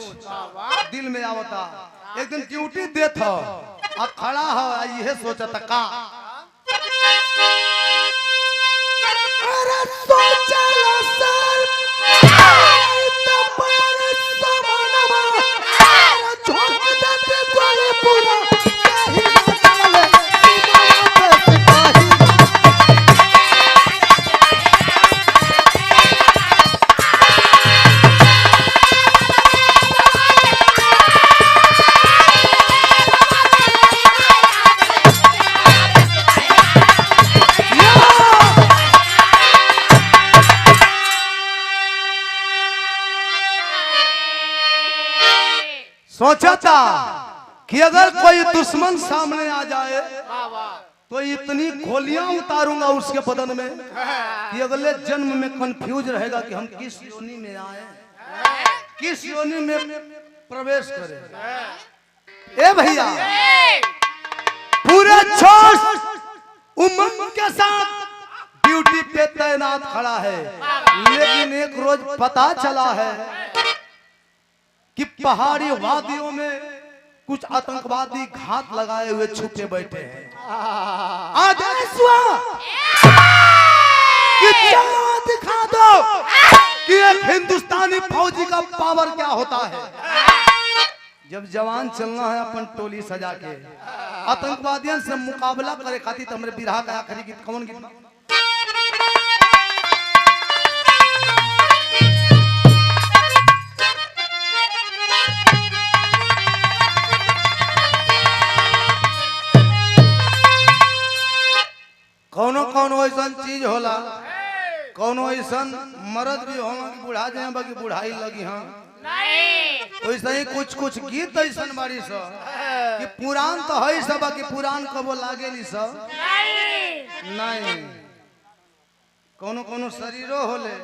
दिल में आवता। एक दिन ड्यूटी देत हो आ खड़ा हो यह सोचता का सोचा था कि अगर कोई दुश्मन सामने आ जाए तो इतनी गोलियां उतारूंगा उसके बदन में कि अगले जन्म में कंफ्यूज रहेगा कि हम किस योनि में आए, किस योनि में प्रवेश करें। ए भैया पूरे जोश उमंग के साथ ड्यूटी पे तैनात खड़ा है, लेकिन एक रोज पता चला है कि पहाड़ी वादियों में कुछ आतंकवादी घात लगाए हुए छुपे बैठे हैं। आदेश हुआ कि चलो दिखा दो कि एक हिंदुस्तानी फौजी का पावर क्या होता है। जब जवान चलना है अपन टोली सजा के आतंकवादियों से मुकाबला करे खातिर हमरे बिरहा का आखिरी गीत कौन गीत? कौनो ऐसन मर्द भी हो कि बुढ़ा जाए बाकी बुढ़ाई लगी हाँ वैसे ही कुछ कुछ गीत ऐसन बारी सब कि पुरान तो है सब बाकी पुरान कबो लागे ली सब नहीं कोनो कोनो शरीरो होले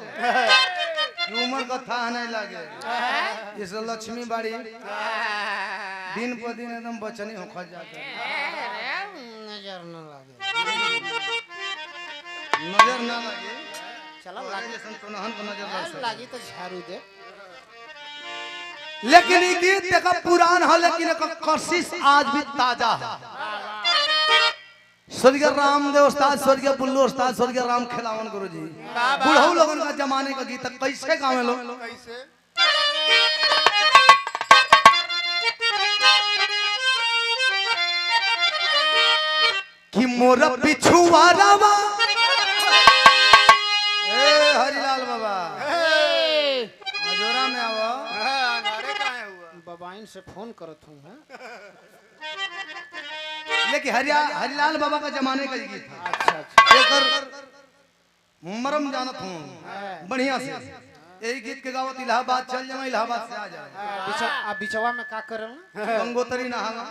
कि उम्र का था नहीं लागे जैसे लक्ष्मी बाड़ी दिन पर दिन एकदम बचनी होकर जाते नजर न लगे नजर ना लगे चलो लागे जैसे तो नहन को नजर लग सके। लागी तो झाड़ू दे लेकिन ये गीत देखा पुरान है लेकिन एक कशिश आज भी ताजा है। स्वर्गीय रामदेव उस्ताद स्वर्गीय बुल्लू उस्ताद स्वर्गीय राम खिलावन गुरुजी बुढ़ऊ लोगन का जमाने का गीत कैसे गावे लोग कैसे कि मोर पिछुआरावा ए हरिलाल बाबा मजोरा में आवा नारे काहे हुआ बबाइन से फोन करत हूँ हैं लेकिन हरिलाल बाबा का जमाने का ये गीत था अच्छा अच्छा एकर मरम जानत हूँ बढ़िया से यही गीत के गावत इलाहाबाद चल जाए इलाहाबाद से आ जाए बिचवा में का करल गंगोत्री नहावा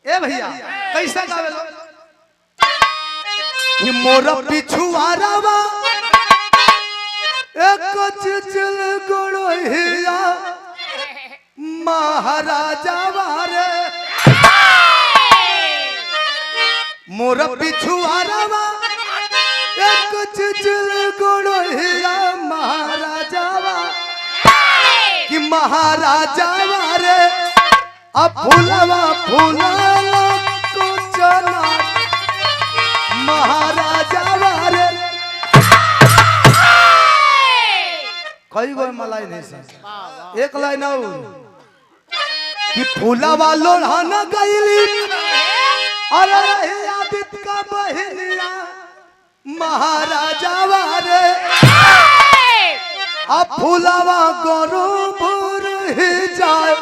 ए भैया कैसे गावे लो कि मोर पिछुआरावा एक चिचल गोड़ोहिया महाराजा वारे मोर पिछुआरावा एक चिचल गोड़ोहिया महाराजा वा कि महाराजा वारे अब फूलवा फूलाला कुछ ना महाराजा वारे कई गो मलाई नहीं सर एक लाइन आउ कि फूलवा लोढ़ाना गईली अरे आदित का बहनिया महाराजा वारे अब फूलवा गोरू भूर ही जाए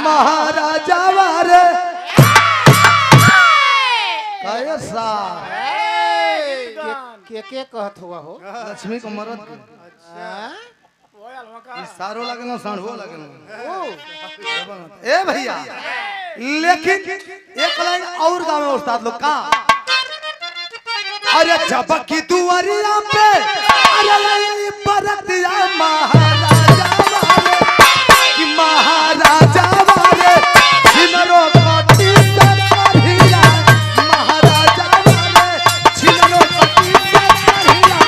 महाराजा वारे कैसा के कहत हुआ हो लक्ष्मी को मरद के वो अलवा इस सारो लगे ना सांढो लगे ना ओ ए भैया लेकिन एक लाइन और गावे उस्ताद लोग का अरे झपकी दुआरिया पे अरे बरतिया महाराजा वाले कि महाराजा वाले छिनरो पति सरहिया महाराजा वाले छिनरो पति सरहिया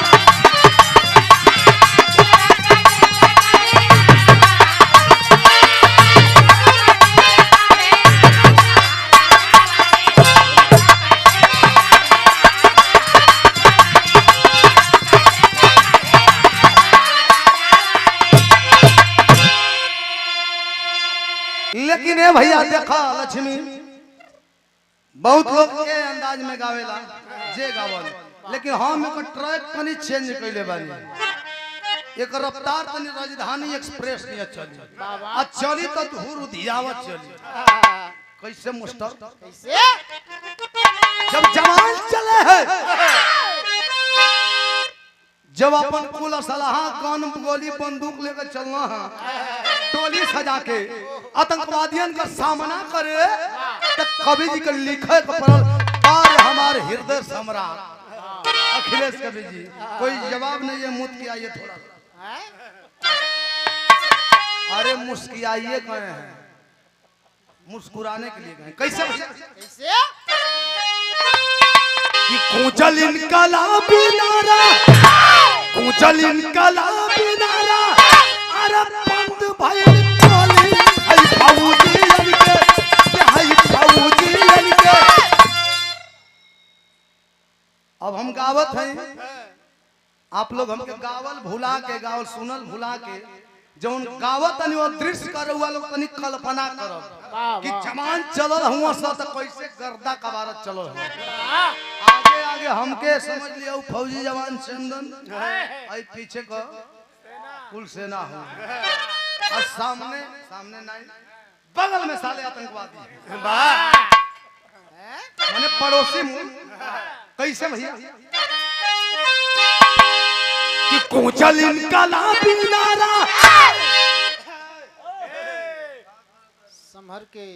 लेकिन ए भैया देखा लक्ष्मी बहुत लोग के अंदाज में गावेला जे गावल लेकिन हम एक ट्रैक तनी चेंज कइले बानी एक रफ्तार तनी राजधानी एक्सप्रेस नहीं चली आ चली तो धूर उधियावत चली कैसे मास्टर कैसे जब जवान चले है जब अपन कुल सलाहा गन गोली बंदूक लेकर चलना है टोली सजा के आतंकवादियों का सामना करे तो कवि जी के लिखे को पड़ल पार हमारे हृदय सम्राट अखिलेश कवि जी कोई जवाब नहीं है मुझ के आइए थोड़ा सा अरे मुस्कियाइए गए हैं मुस्कुराने के लिए गए कैसे कैसे कि कुचल इनकलाबी नारा कुचल इनकलाबी नारा अरे बंद भाई टोली आई फौजी लड़के आई फौजी लड़के अब हम गावत हैं आप लोग हमके गावल भुला के गावल सुनल भुला के जौन गावत तनी वो दृश्य करे हुआ लोग तनी कल्पना करब कि जमान चलल हुआ सा त कैसे गर्दा कबारत चलल हुआ आगे आगे हमके समझ लिया वो फौजी जवान चंदन आई पीछे को कुल सेना हो और सामने सामने नहीं बगल में साले आतंकवादी माने पड़ोसी मुल्क कैसे भैया कुचल इनकलाबी नारा। संभर के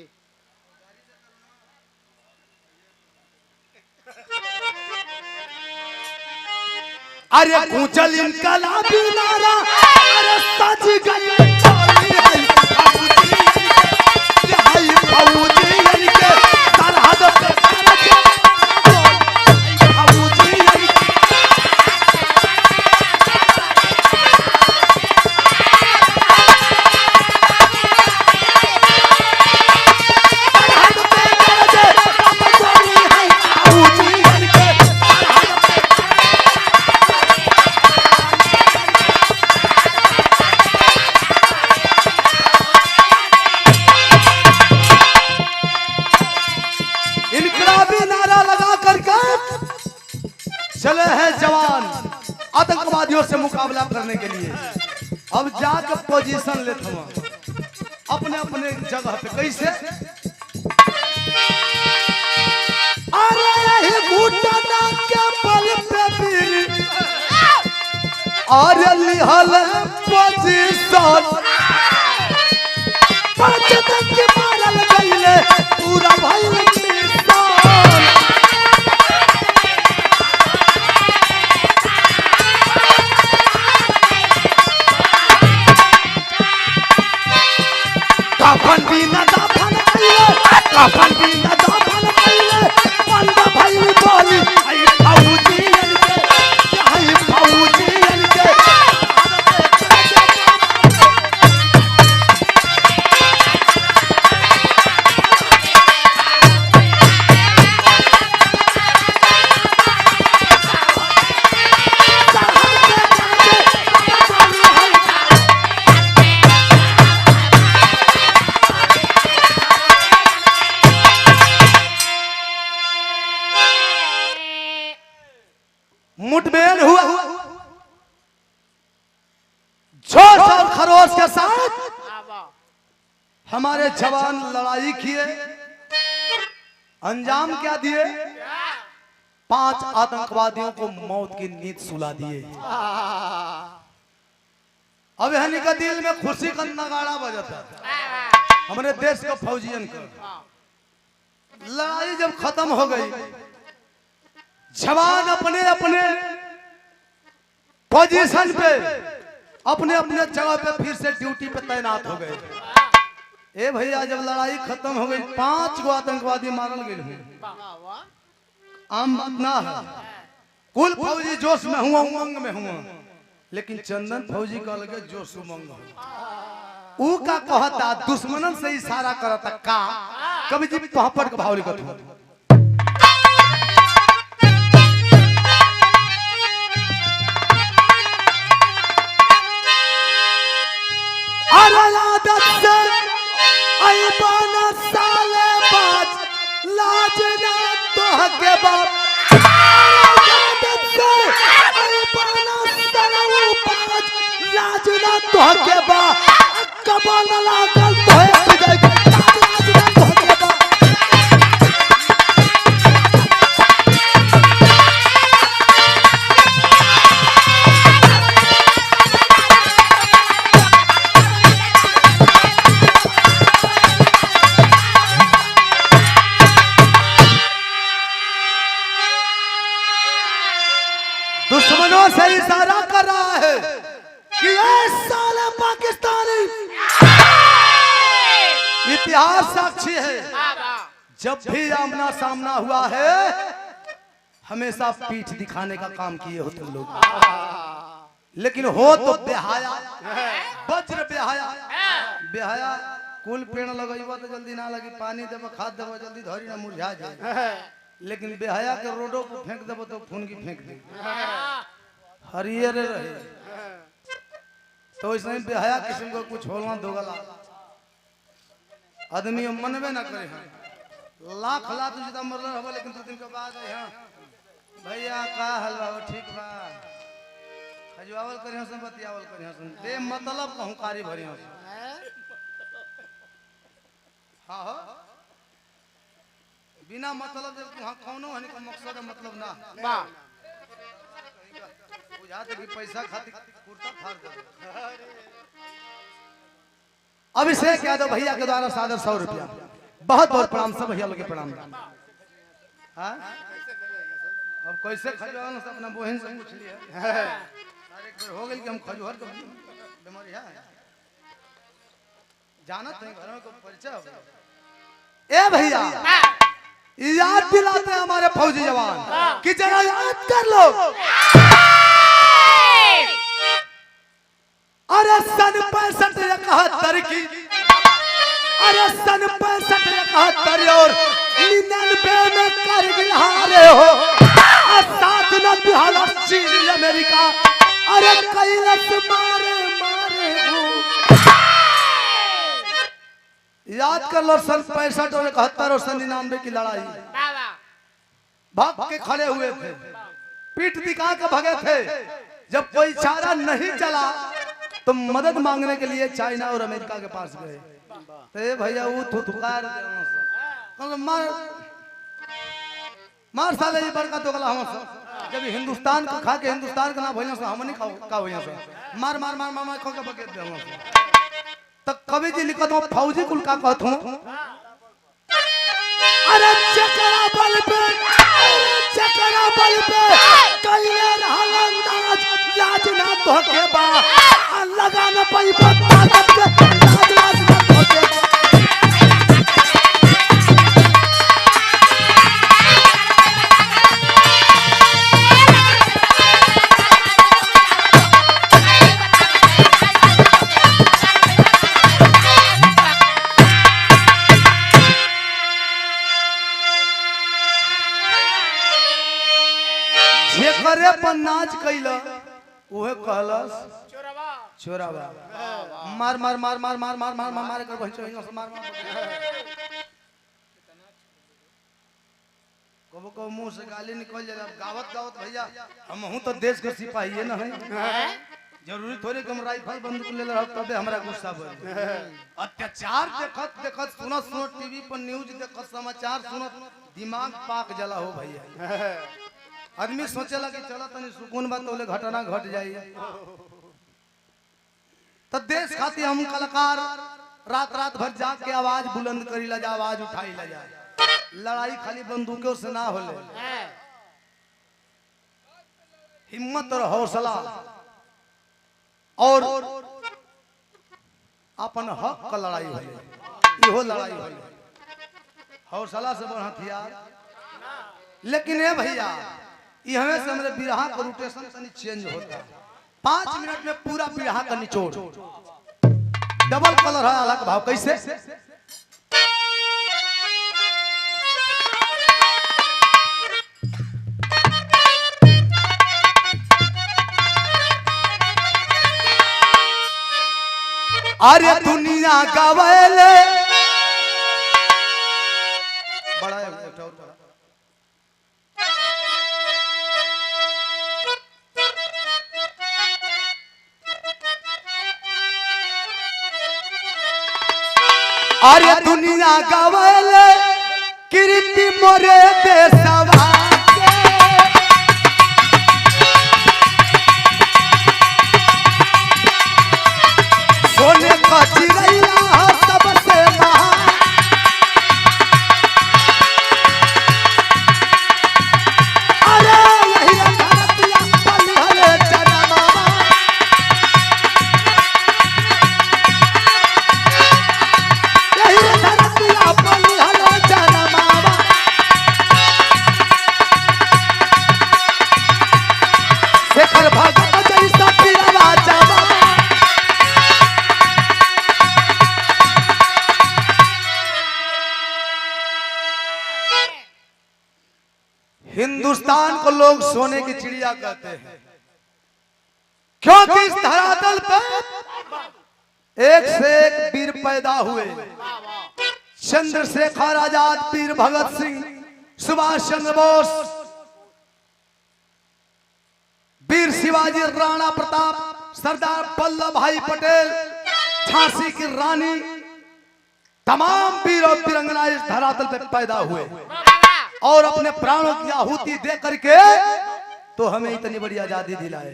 अरे कुचल इनकलाबी नारा, अरे सज गई टोली है फौजी इनके सरहद पे फौजी इनके। चले हैं जवान आतंकवादियों से मुकाबला करने के लिए। अब जाकर पोजीशन लेते हैं अपने अपने जगह पे। कैसे? अरे यही घुटना के बल पे वीर अरे लिहल पोजीशन पचतन के मारल गईले पूरा भइल निशान। कफन बिना दफन कइले, कफन बिना दफन कइले, बंद भइल बोली आई फौजी इनके, आई फौजी इनके। मुठभेड़ हुआ जोश और खरोश के साथ हमारे जवान लड़ाई किए। अंजाम क्या दिए? 5 आतंकवादियों को मौत की नींद सुला दिए। अब हनी का दिल में खुशी का नगाड़ा बजता। हमारे देश का फौजियन का लड़ाई जब खत्म हो गई, जवान अपने अपने पोजीशन पे अपने अपने जगह पे फिर से ड्यूटी पे तैनात हो गए। ए भैया जब लड़ाई खत्म हो गई, 5 गो आतंकवादी मारल गए। आम बात ना है, कुल फौजी जोश में हुआ, उमंग में हुआ, लेकिन चंदन फौजी का लगे जोश उमंग हो। ऊ का कहता दुश्मनन से इशारा करता का कभी जी पहपट का भाव लिखत हो। साले बाज लाज ना तो के बाप लाज ना तो के बाप कबाल लागल तो दुश्मनों से इशारा कर रहा है कि ये साले पाकिस्तानी। इतिहास साक्षी है, जब भी आमना सामना हुआ है हमेशा पीठ दिखाने का काम किए हो तुम लोग, लेकिन हो तो बेहाया, वज्र बेहाया। बेहाया कुल पेड़ लगेबा तो जल्दी ना लगी, पानी देबो खाद देबो जल्दी धरी ना मुरझा जाए, लेकिन बेहाया के रोडों को फेंक देबो तो फुनगी फेंक दे हरियर रहे। तो इसमें बेहाया किस्म को कुछ होना दोगला आदमी मनबे ना करे। लाख लाख जुदा मरल हो, लेकिन 2 दिन के बाद भैया का हाल बा? ठीक बा, खजवावल करी हसन, बतियावल करी हसन, बे मतलब कहूं कारी भरी हसन। हां हो, बिना मतलब जब वहां कौनो हनी का मकसद मतलब ना बा बुझा कि पैसा खातिर कुर्ता फाड़ दे। अभिषेक यादव भैया के द्वारा सादर 100 रुपया। बहुत बहुत प्रणाम सब भैया लोग के प्रणाम। हाँ अब कैसे खजवान से अपना बहन से पूछ लिया। एक बार हो गई कि हम खजूहर के बीमारी है जानत नहीं घर में को परिचय हो गया। ए भैया याद दिलाते हैं हमारे फौजी जवान कि जरा याद कर लो। अरे सन 65-71 की, अरे सन 65-71 और 99 में करगिल हारे हो, 7 न बिहार चीन अमेरिका, अरे कैलाश मारे मारे हो। याद कर लो सन 65 और 71 और सन 99 की लड़ाई। भाग के खड़े हुए थे, पीठ दिखा के भगे थे। जब कोई चारा नहीं चला तो मदद मांगने के लिए चाइना और अमेरिका के पास गए। तो भैया वो थुथुकार मार मार साले ये बड़का तो गला हम जब हिंदुस्तान को खा के हिंदुस्तान का ना भैया से हम नहीं का भैया से मार मार मार मार मार खा के बके दे हम। तब कवि जी लिखत हो फौजी कुल का कहत हूं। अरे चकरा बल पे कइले रहल अंदाज लाज ना धोखे बा लगा न पई ताकत के लाज ना धोखे बा। जेकरे पर नाच कैला ओहे कहलस चोरावा। मार मार मार मार मार मार मार मार मार कर बहचो से मार मार कबो कबो मुंह से गाली निकल जाला। गावत गावत भैया हम हूं तो देश के सिपाही है ना है। जरूरी थोड़े कि हम राइफल बंदूक ले रहब तबे हमरा गुस्सा बढ़। अत्याचार देखत देखत सुनत सुनत टीवी पर न्यूज देखत समाचार सुनत दिमाग पाक जला हो भैया। आदमी सोचेला कि चला तनी सुकून बात बोले घटना घट जाई। तो देश खातिर हम कलाकार रात रात भर जाग के आवाज बुलंद करीला जा, आवाज उठाईला जा। लड़ाई खाली बंदूकों से ना होले, हिम्मत और हौसला और अपन हक का लड़ाई होले। इहो लड़ाई होले हौसला से बड़ हथियार। लेकिन ए भैया ये हमें से हमरे बिरहा का रोटेशन तनी चेंज होता है। 5 मिनट में पूरा बिरहा का निचोड़ डबल कलर है अलग भाव। कैसे अरे दुनिया गवाले बड़ा है अरे दुनिया गवाले कीर्ति मोरे देशवा सोने का चिड़ैया सबसे महान। अरे यही धरतिया पलिहले जनमावा हिंदुस्तान को लोग सोने की चिड़िया कहते हैं क्योंकि इस धरातल पर एक से एक वीर पैदा हुए। चंद्रशेखर आजाद, वीर भगत सिंह, सुभाष चंद्र बोस, वीर शिवाजी, राणा प्रताप, सरदार वल्लभ भाई पटेल, झांसी की रानी, तमाम वीर और वीरांगना इस धरातल पर पैदा हुए और अपने प्राणों की आहुति दे करके तो हमें इतनी बड़ी आजादी दिलाए।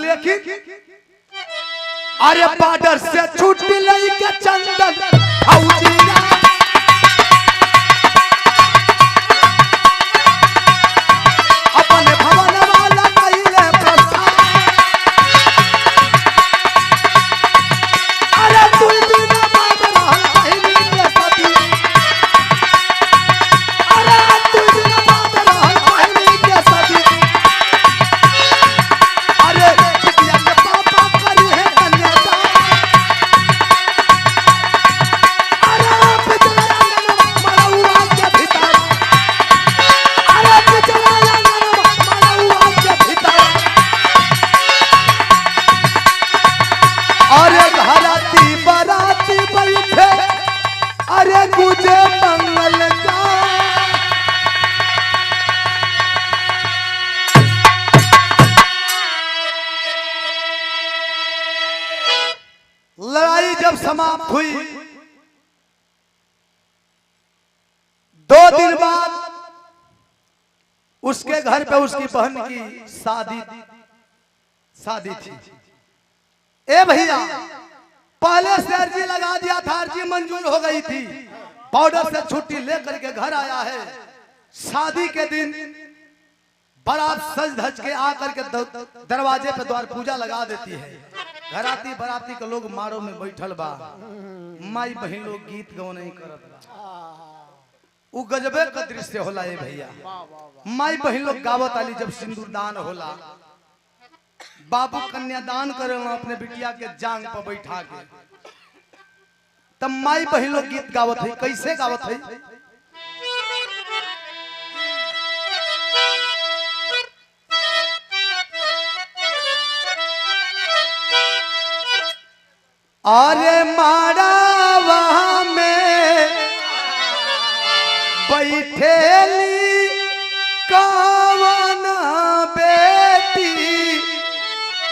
लेकिन अरे बॉर्डर से छूट लई के चंदन फौजिया अपने भवन वाला कइले प्रस्थान। अरे तू दिन बाद रहल बहिनी के सती। अरे तू दिन बाद रहल बहिनी के सती। अरे बिटिया के पापा करी है कन्यादान। अरे पिछले आंगन मड़उआ के भीतर। अरे पिछले आंगन मड़उआ के भीतर। अरे घराती बाराती बैठे अरे गुजे मंगल का। लड़ाई जब समाप्त हुई 2 दिन बाद उसके घर पे उसकी बहन की शादी थी। ए भैया पहले से अर्जी लगा दिया था, अर्जी मंजूर हो गई थी। बॉर्डर से छुट्टी लेकर के घर आया है। शादी के दिन बारात सज धज के आकर के दरवाजे पे द्वार पूजा लगा देती है। घराती बराती के लोग मारो में बैठल बा। माई बहन लोग गीत गौ नहीं करत बा। उ गजबे का दृश्य होला ए भैया। माई बहन लोग गावत आली जब सिंदूर दान होला। बाबू कन्यादान करे अपने बिटिया के जांग पर बैठा के। तब माई बहन लोग गीत गावत है। कैसे गावत है? अरे माड़ावा में बैठेली कवन बेटी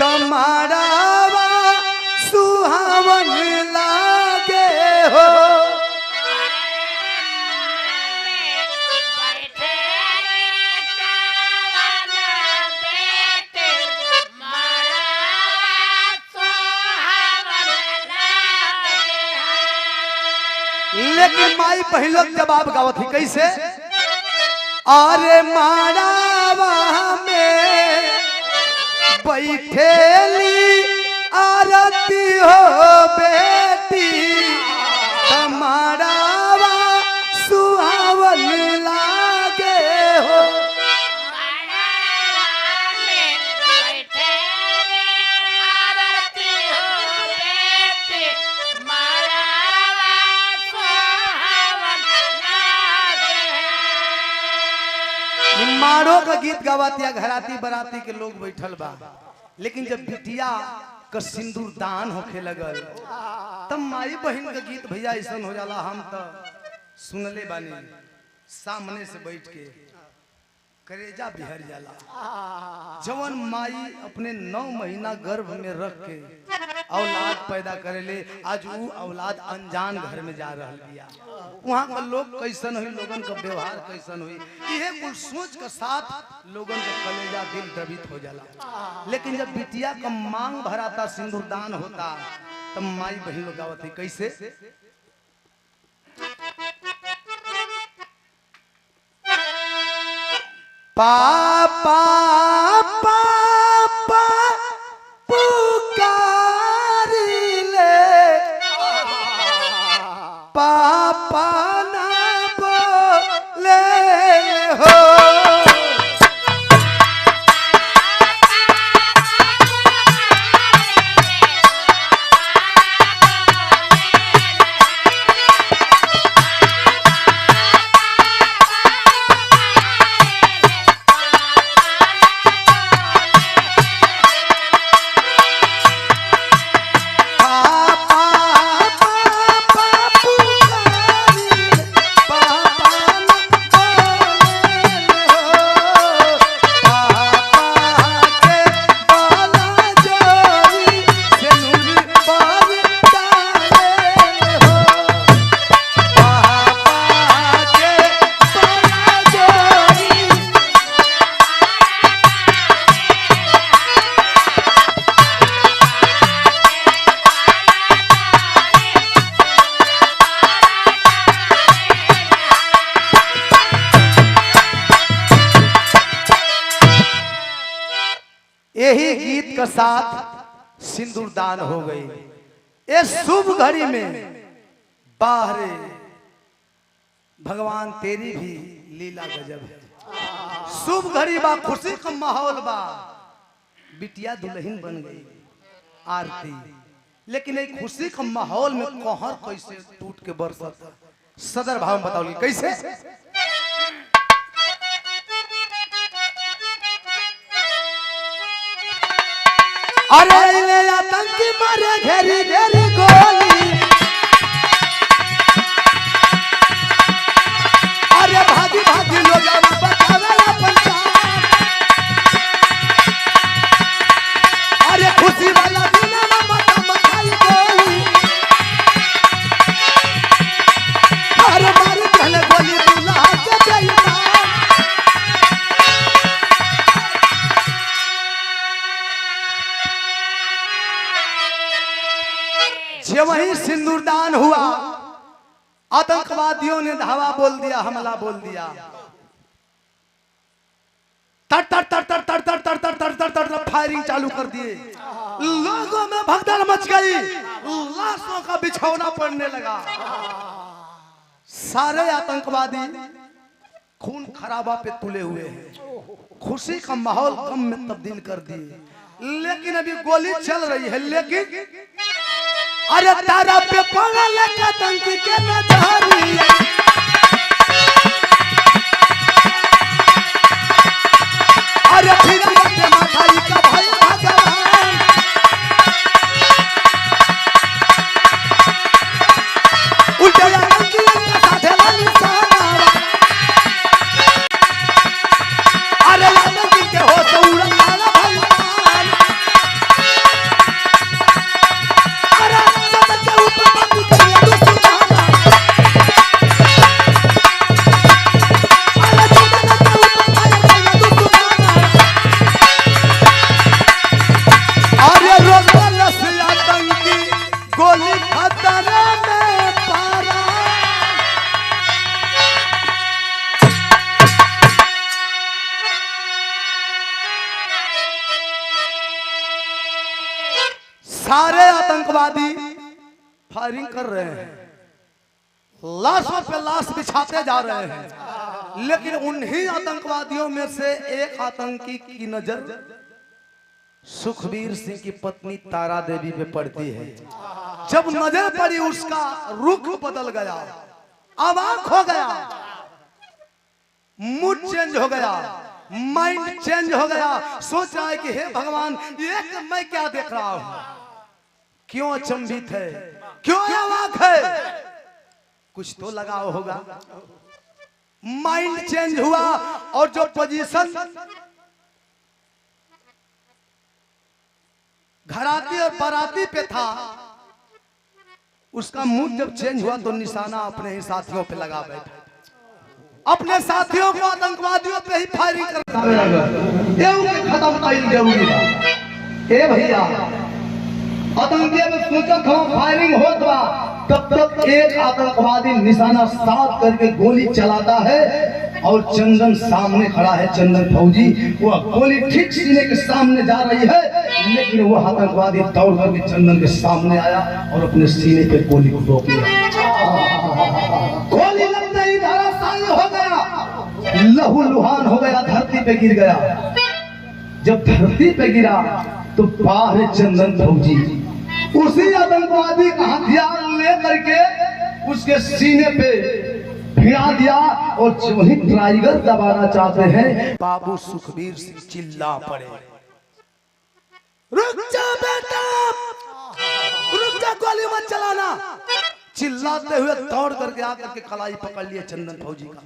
तमारावा सुहावन लागे हो। लेकिन माई बहन लोग जवाब गावत थी। कैसे? अरे माड़ावा में बैठेली आरती हो बेटी तमारावा सुहावन लागे हो। मारो का गीत गावतिया घराती बराती के लोग बैठल बा। लेकिन जब बिटिया का सिंदूर दान होखे लगल तब माई बहन का गीत भैया ऐसा हो जाला। हम तो सुनले बानी सामने से बैठ के करेजा बिहर जाला। जवन माई अपने 9 महीना गर्भ में रख के औलाद पैदा करेले, आज वो औलाद अनजान घर में जा रहल बिया। वहाँ का लोग कैसन हुई, लोगन का व्यवहार कैसन हुई, यह कुल सोच के साथ लोगन का कलेजा दिल द्रवित हो जाला। लेकिन जब बिटिया का मांग भराता, सिंदूर दान होता, तब माई बहन लोग गावत है। कैसे? पापा पापा पुकारी ले, पापा ना बोले हो। गीत के साथ सिंदूरदान हो गई। इस शुभ घड़ी में बाहरे भगवान तेरी भी लीला गजब है। शुभ घड़ी बा, खुशी का माहौल बा, बिटिया दुल्हन बन गई आरती। लेकिन एक खुशी का माहौल में कहर कैसे टूट के बरसता। सदर भाव में बताओ कैसे। अरे ले आतंकी मारे घेरी घेरी गोली, अरे भागी भागी लोग बचावे अपन जान, अरे खुशी वाला दिन में मत मचाई गोली, अरे मारी पहले गोली दूल्हा के बेईमान। जब वही सिंदूरदान हुआ, आतंकवादियों ने धावा बोल दिया, हमला बोल दिया। तर तर तर तर तर तर तर तर तर तर तर फायरिंग चालू कर दिए। लोगों में भगदड़ मच गई, लाशों का बिछौना पड़ने लगा। सारे आतंकवादी खून खराबा पे तुले हुए हैं। खुशी का माहौल गम में तब्दील कर दिए। लेकिन अभी गोली चल रही है। लेकिन अरे तारा पे पड़ल आतंकी के नजरिया, अरे फिर के माथाई का भाई भगवान, उल्टे आतंकी के साथे वाली सारा, अरे आतंकी के हो तो उड़ा वाला भगवान, अरे सब के ऊपर बंदी करिए दुश्मन, अरे सब के ऊपर फायर करिए दुश्मन, अरे रोकल से आतंकी गोली खतरे में पारा। सारे आतंकवादी फायरिंग कर रहे हैं, लाशों पे लाश बिछाते जा रहे हैं। लेकिन उन्हीं आतंकवादियों में से एक आतंकी की नजर सुखबीर सिंह की पत्नी तारा देवी पे पड़ती है। जब नजर पड़ी, उसका रुख बदल गया, अवाक हो गया, मूड चेंज हो गया, माइंड चेंज हो गया। सोच रहा है कि हे भगवान, ये मैं क्या देख रहा हूं, क्यों अचंभित है, क्यों अवाक है, कुछ तो लगाव होगा। माइंड चेंज हुआ और जो पोजीशन घराती और बाराती पे था, उसका मूड जब चेंज हुआ तो निशाना अपने ही साथियों पे लगा बैठा। अपने साथियों को आतंकवादियों पे ही फायरिंग करता खत्म कर जरूरी है। भैया आतंकी में सोचत हो फायरिंग होता, तब तक एक आतंकवादी निशाना साफ करके गोली चलाता है और चंदन सामने खड़ा है। चंदन फौजी, वह गोली ठीक सीने के सामने जा रही है, लेकिन वह आतंकवादी दौड़ करके चंदन के सामने आया और अपने सीने पे गोली को रोक लिया। गोली लगते ही धराशायी हो गया, लहूलुहान हो गया, धरती पे गिर गया। जब धरती पे गिरा तो बाहर चंदन फौजी उसी आतंकवादी का हथियार लेकर के उसके सीने पे भिड़ा दिया और जो ही ट्राइगर दबाना चाहते हैं, बाबू सुखबीर सिंह चिल्ला पड़े, रुक जा बेटा, रुक जा, गोली मत चलाना। चिल्लाते हुए दौड़ करके आकर के कलाई पकड़ लिए चंदन फौजी का।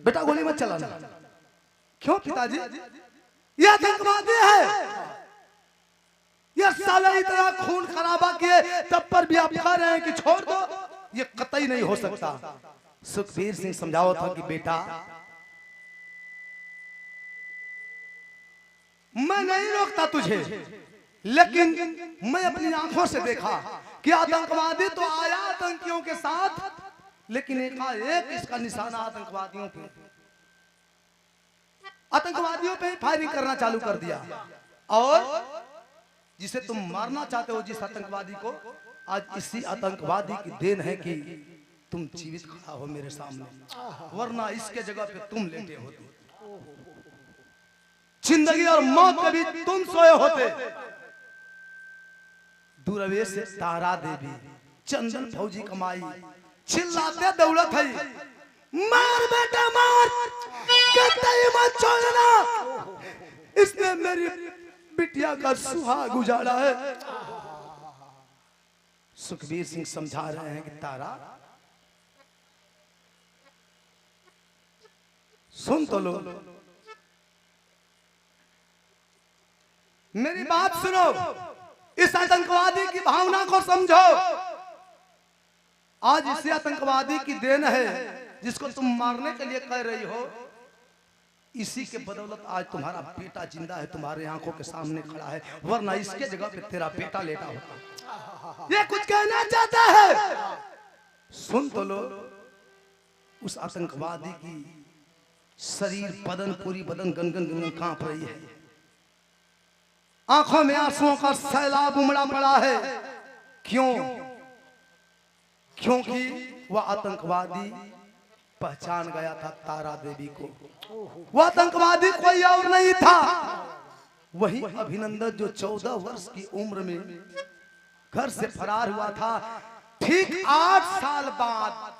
बेटा गोली मत चलाना। क्यों पिताजी, यह आतंकवादी है, ये साले इतना खून खराबा किए, तब पर भी आप कह रहे हैं कि छोड़ दो, ये कतई नहीं हो सकता। सुखबीर सिंह समझाओ था कि बेटा मैं नहीं रोकता तुझे, लेकिन मैं अपनी आंखों से देखा कि आतंकवादी तो आया आतंकियों के साथ, लेकिन एक इसका निशाना आतंकवादियों पे ही फायरिंग करना चालू कर दिया। और जिसे तुम मारना चाहते हो, जिस आतंकवादी को, आज इसी आतंकवादी की देन है कि तुम जीवित खड़ा हो मेरे सामने, वरना इसके जगह पे तुम लेटे होते। जिंदगी और मौत के बीच तुम सोए होते। दूरवेश से तारा देवी, चंदन फौजी कमाई, चिल्लाते दौलत है, मार बेटा मार, कतई मत छोड़ना, इसने मेरी बिटिया का सुहाग उजाड़ा है। सुखबीर सिंह समझा रहे हैं कि तारा सुन तो लो, मेरी बात सुनो, इस आतंकवादी की भावना को समझो। आज इसी आतंकवादी की देन है जिसको तुम मारने के लिए कह रही हो, इसी के बदौलत आज तुम्हारा बेटा जिंदा है, तुम्हारे आंखों के सामने खड़ा है, वरना इसके जगह पे तेरा बेटा लेटा होता। ये कुछ कहना चाहता है, सुन तो लो। उस आतंकवादी की शरीर, बदन, पूरी बदन गनगन गनगन कांप रही है, आंखों में आंसुओं का सैलाब उमड़ा पड़ा है। क्यों? क्योंकि वह आतंकवादी पहचान गया था तारा देवी को। वह आतंकवादी कोई और नहीं था, वही अभिनंदन जो 14 वर्ष की उम्र में घर से फरार हुआ था। ठीक 8 साल बाद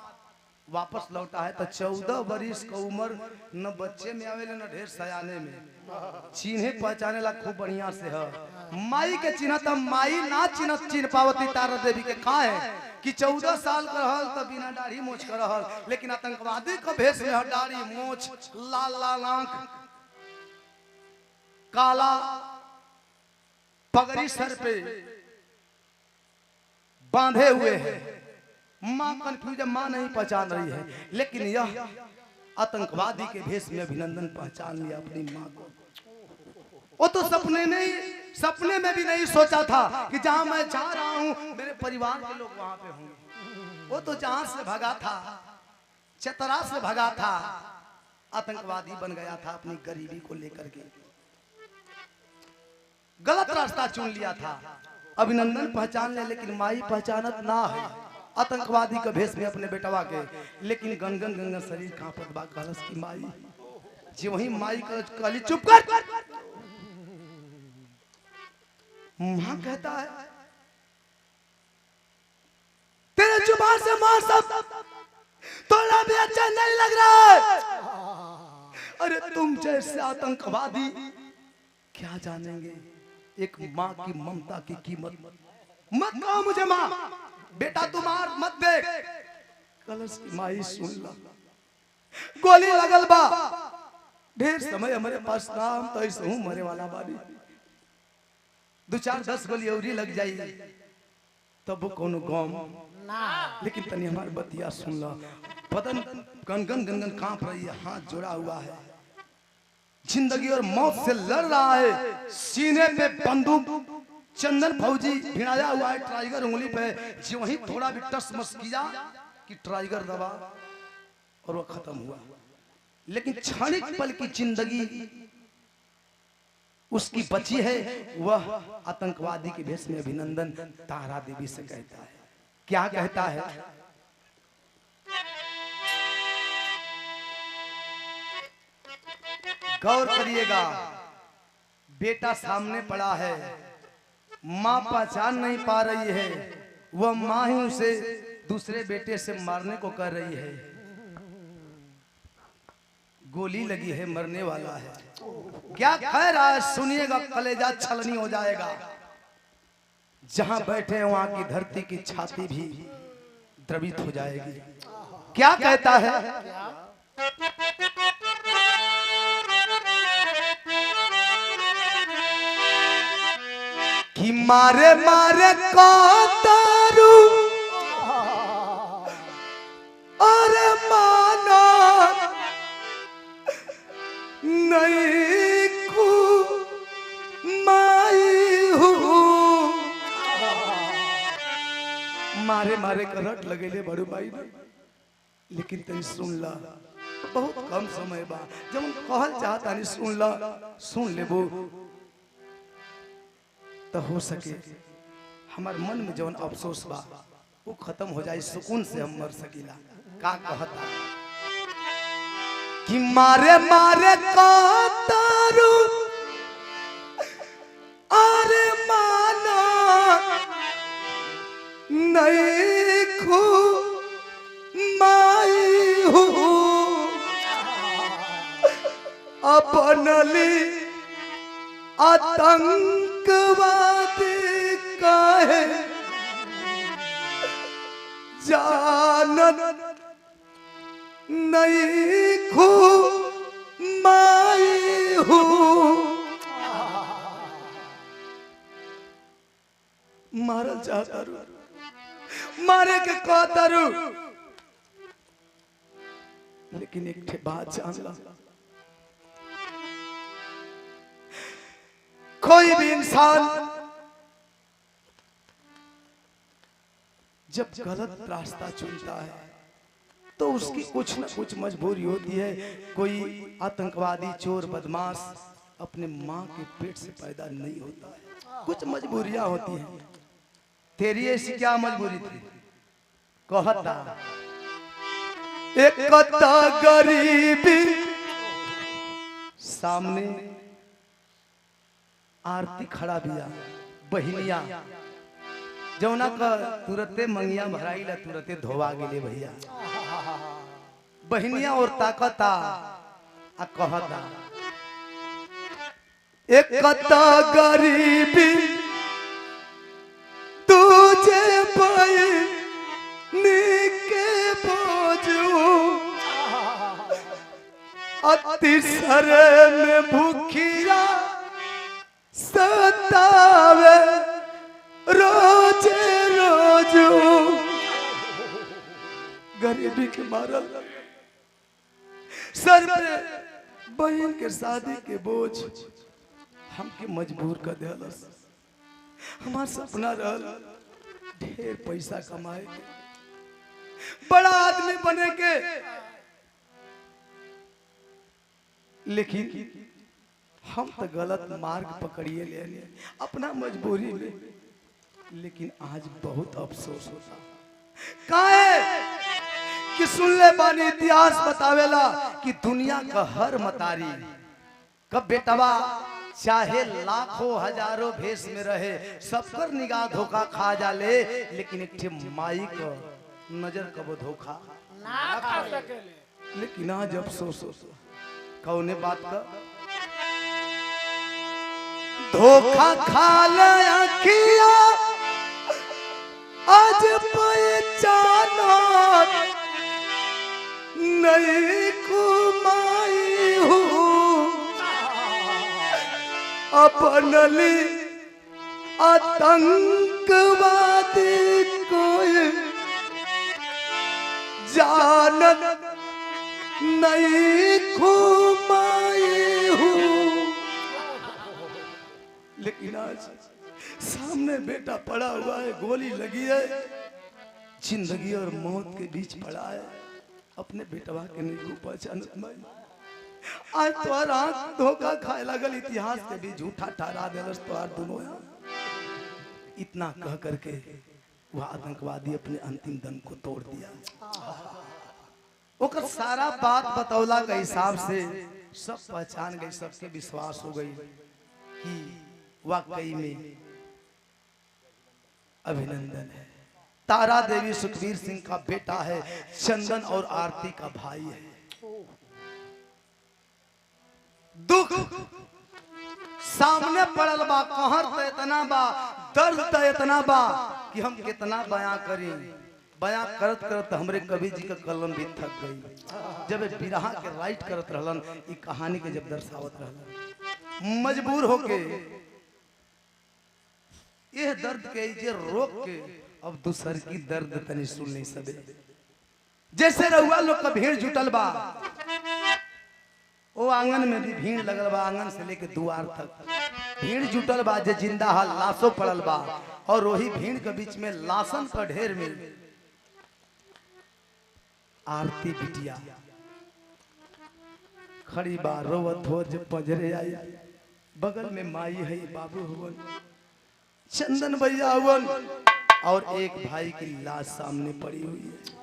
वापस लौटा है। तो 14 वर्ष का उम्र न बच्चे में आवेले न ढेर सयाने में। चिन्हे पहचाने ला खूब बढ़िया से है। माई के चिन्ह तो माई ना चिन्ह पावती तारा देवी के कहा है कि 14 साल का रहल तो बिना दाढ़ी मोछ कर रहल, लेकिन आतंकवादी का भेष में दाढ़ी मोछ, लाल लाल आंख, काला पगड़ी सर पे बांधे हुए है। माँ कंफ्यूज, माँ नहीं पहचान रही है, लेकिन यह आतंकवादी के भेष में अभिनंदन पहचान लिया अपनी माँ को। वो तो सपने में भी नहीं सोचा था कि जहां मैं जा रहा हूं मेरे परिवार के लोग वहां पे होंगे। वो तो जहां से भागा था, चतरा से भागा था, आतंकवादी बन गया था अपनी गरीबी को लेकर के। गलत रास्ता चुन लिया था। अभिनंदन पहचान ले, लेकिन माई पहचानत ना है आतंकवादी का भेष में अपने बेटवा के। लेकिन गनगन गंगन शरीर कांपत बा, कलश की माई जी, वही माई कहली चुप कर। मां कहता है तेरे जुबान से मां सब थोड़ा भी अच्छा नहीं लग रहा है। अरे तुम जैसे आतंकवादी क्या जानेंगे एक मां की ममता की कीमत। मत कहो मुझे मां, बेटा तुम्हार मत देख। कलश की माई सुन ला, गोली लगल बा, ढेर समय हमारे पास नाम तो ऐसे हूं मरे वाला बारी। 2-4-10 गोली औरी लग जाई तब कोनो गम ना, लेकिन तनी हमारी बतिया सुन ला। बदन गनगन गनगन कांप रही है, हाथ जोड़ा हुआ है, जिंदगी और मौत से लड़ रहा है। सीने पे बंदूक चंदन फौजी भिड़ाया हुआ है, टाइगर उंगली पे। जो ही थोड़ा भी टस मस किया कि टाइगर दबा और वो खत्म हुआ। लेकिन क्षणिक पल की जिंदगी उसकी बची है। वह आतंकवादी के भेष में अभिनंदन तारा देवी से कहता है, क्या कहता है? गौर करिएगा, बेटा सामने पड़ा है, मां पहचान नहीं पा रही है। वह मां ही उसे दूसरे बेटे से मारने को कर रही है। गोली लगी है, मरने वाला है। क्या कह रहा है सुनिएगा, कलेजा छलनी हो जाएगा। जहां बैठे हैं वहां की धरती की छाती भी द्रवित हो जाएगी। क्या कहता है? कि मारे मारे को तारू और माना नहीं को माई हूँ। मारे मारे करट लगेले बड़ू भाई ने, लेकिन तनी सुन ला, बहुत कम समय बा। जब हम कहल चाहता नहीं, सुन ला, सुन ले वो। तो हो सके हमार मन में जौन अफसोस बा वो खत्म हो जाए, सुकून से हम मर सकीला। का कहता कि मारे मारे कातारू अरे माना नहीं खू माई हूँ अपनली आतंकवादी काहे जानत नहीं खू माई हूँ। मारल चाहता रू, मारे के कहता रू, लेकिन एक ठे बात जान ला, कोई भी इंसान जब गलत रास्ता चुनता है तो उसकी कुछ न कुछ मजबूरी होती है। कोई आतंकवादी, चोर, बदमाश अपने माँ के पेट से पैदा नहीं होता है, कुछ मजबूरियां होती हैं। तेरी ऐसी क्या मजबूरी थी? कहता एक कत्ता गरीबी सामने आरती खड़ा बिया, बहिनिया जौना का तुरते मंगिया भराई ला तुरते धोवा गेले भैया। बहिनिया और ताकता आ कहता एक कत्ता गरीबी तुझे के बोझू अतिसरे में भूखिया सतावे रोजे रोजू। गरीबी के मारल सर पे बहन के शादी के बोझ हमके मजबूर कर दिलस। हमार सपना रहल ढेर पैसा कमाए के, बड़ा आदमी बने के, लेकिन हम तो गलत मार्ग पकड़िए ले अपना मजबूरी में। लेकिन आज बहुत अफसोस होता काहे कि सुन ले बानी इतिहास बतावेला कि दुनिया का हर मतारी कब बेटवा चाहे लाखों हजारों भेष में रहे, सबकर निगाह धोखा खा जाले, लेकिन एक ठे माई का नजर कबो धोखा ना खा सकेले। लेकिन आज अफसोस कौने बात का? धोखा खा ले अखिया आज पहचानो नहीं कुमाई हूँ अपनली आतंकवादी कोई जानत नहीं कुमाई हूँ। लेकिन आज सामने बेटा पड़ा हुआ है, गोली लगी है, जिंदगी और मौत के बीच पड़ा है, अपने बेटवा के नहीं को पहचानत नहीं। आज तोहर आंख धोखा खाए लगल, इतिहास के भी झूठा ठहरा देलस तोहर दोनों। इतना कह करके वह आतंकवादी अपने अंतिम दम को तोड़ दिया। ओकर सारा बात बतौला के हिसाब से सब पहचान गई, सबके विश्वास हो गई कि वाकई में अभिनंदन है, तारा देवी सुखबीर सिंह का बेटा है, चंदन और आरती का भाई है। दुख सामने पड़ल बा, कहर तो इतना बा, दर्द तो इतना बा कि हम कितना बयां करी। बयां करत करत हमरे कवि जी का कलम भी थक गई। जब बिरहा के राइट करत रहलन, ई कहानी के जब दर्शावत रहलन, मजबूर होके यह दर्द के जे रोक के अब दूसर की दर्द तनी सुन नहीं सबे। जैसे रहुआ लोग का भीड़ जुटल बा, वो आंगन में भी भीड़ लगल बा, आंगन से लेके द्वार तक भीड़ जुटल बा। जे जिंदा हाल लाशों पड़ल बा, और वही भीड़ के बीच में लाशन का ढेर में आरती बिटिया खड़ी बा, रोवत हो। जब पजरे आई, बगल में माई है, बाबू हुवन, चंदन भैया हवन और एक भाई की लाश सामने पड़ी हुई है।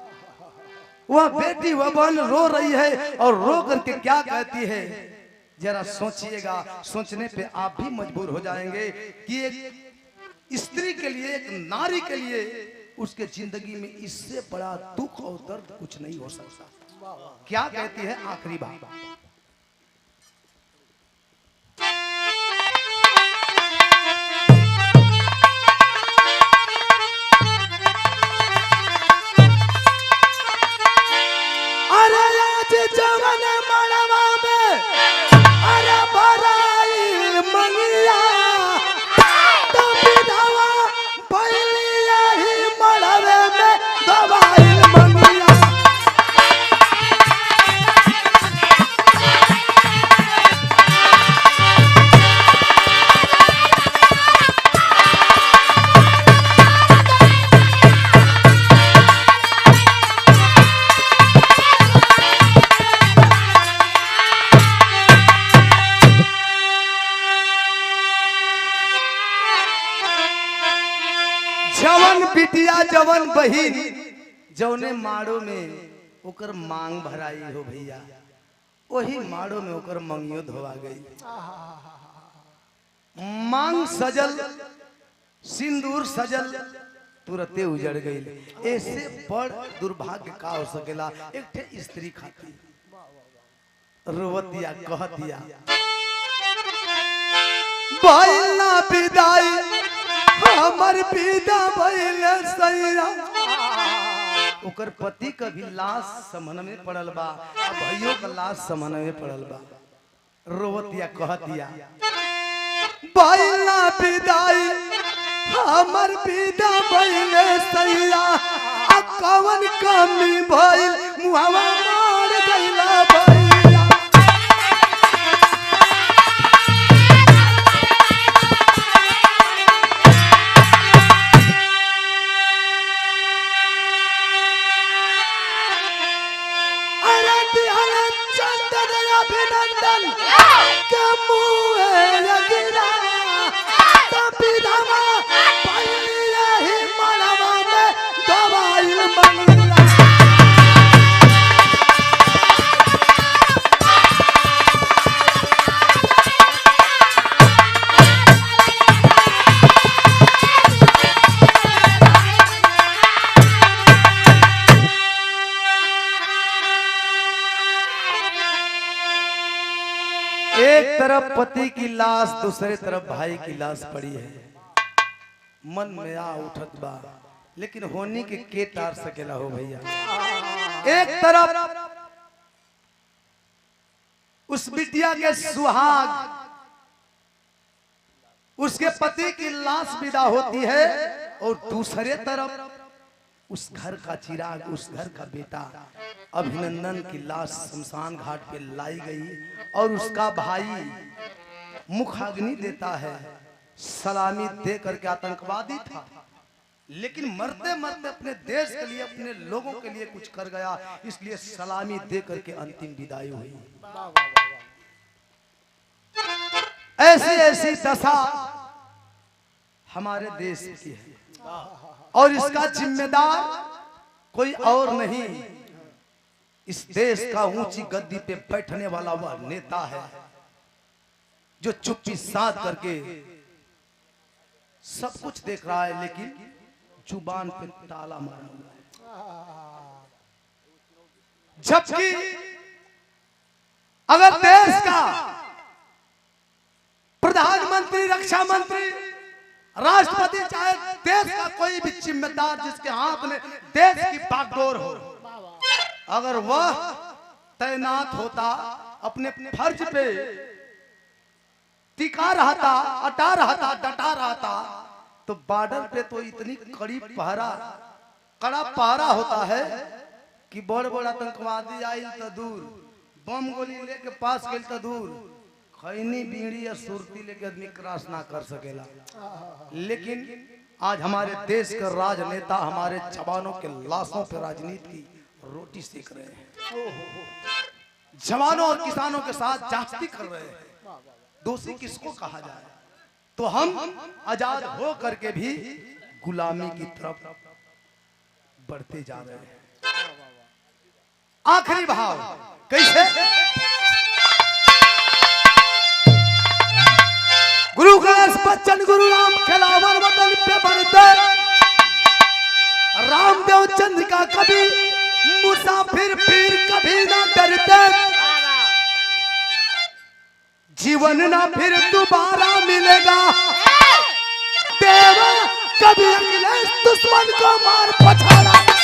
वह बेटी वह बहन रो रही है और रो करके क्या कहती है, जरा सोचिएगा। सोचने पे आप भी मजबूर हो जाएंगे कि एक स्त्री के लिए, एक नारी के लिए उसके जिंदगी में इससे बड़ा दुख और दर्द कुछ नहीं हो सकता। क्या कहती है आखिरी बात, जवन बहिन जौने माड़ो में ओकर मांग भराई हो भैया, वही माड़ो में ओकर मंगियो धोवा गई। मांग सजल, सिंदूर सजल, तुरते उजड़ गई। ऐसे बड़ दुर्भाग्य का हो सकेला एक ठे स्त्री खाती। रोवतिया कहतिया, भइला विदाई हमर विदा भइल सैया। ओकर पति का भी लाश समन में पड़ल बा, भाइयों का लाश समन में पड़ल बा। रोवतिया कहतिया, भइला विदाई हमर विदा भइल सैया। आ कवन कमी भइल मुहवा मार गइला भैया। एक तरफ पति की लाश, दूसरे तरफ भाई की लाश पड़ी है। मन में आ उठत बा, लेकिन होनी के तार सकेला हो भैया। एक तरफ उस बिटिया के सुहाग, उसके पति की लाश विदा होती है, और दूसरे तरफ उस घर का चिराग, उस घर का बेटा अभिनंदन की लाश शमशान घाट पे लाई गई, और उसका भाई मुखाग्नि देता है। सलामी दे करके आतंकवादी था, लेकिन मरते मरते अपने देश के लिए, अपने लोगों के लिए कुछ कर गया, इसलिए सलामी दे करके अंतिम विदाई हुई। ऐसी ऐसी दशा हमारे देश की है, और इसका जिम्मेदार कोई और नहीं, इस देश का ऊंची गद्दी पे बैठने वाला वह नेता है जो चुप्पी साध करके सब कुछ देख रहा है, लेकिन जुबान पे ताला मारा हुआ है। जबकि अगर देश का प्रधानमंत्री, रक्षा मंत्री, राष्ट्रपति, चाहे देश का कोई भी जिम्मेदार जिसके हाथ में देश की बागडोर हो, अगर वह तैनात होता, अपने फर्ज पे टिका रहता, अटा रहता, डटा रहता, तो बॉर्डर पे तो इतनी कड़ी पहरा, कड़ा पहरा होता है कि बड़ बड़ आतंकवादी आइल तो दूर, बम गोली लेके पास गइल तो दूर, खैनी बीड़ी या सुरती लेके आदमी क्रॉस ना कर सकेला। लेकिन आज हमारे देश के राजनेता हमारे जवानों के लाशों पे राजनीति की रोटी सेक रहे हैं, जवानों और किसानों के साथ जाति कर रहे हैं। दोषी किसको कहा जाए? तो हम आजाद हो करके भी गुलामी की तरफ बढ़ते जा रहे हैं। आखिरी भाव कैसे? गुरु गणेश बच्चन गुरु राम खिलावन वतन पे बढ़ते, रामदेव चंद का कभी मुसाफिर पीर कभी ना डरते, जीवन ना फिर दोबारा मिलेगा, देवा कभी अखिलेश दुश्मन को मार पछाड़ा।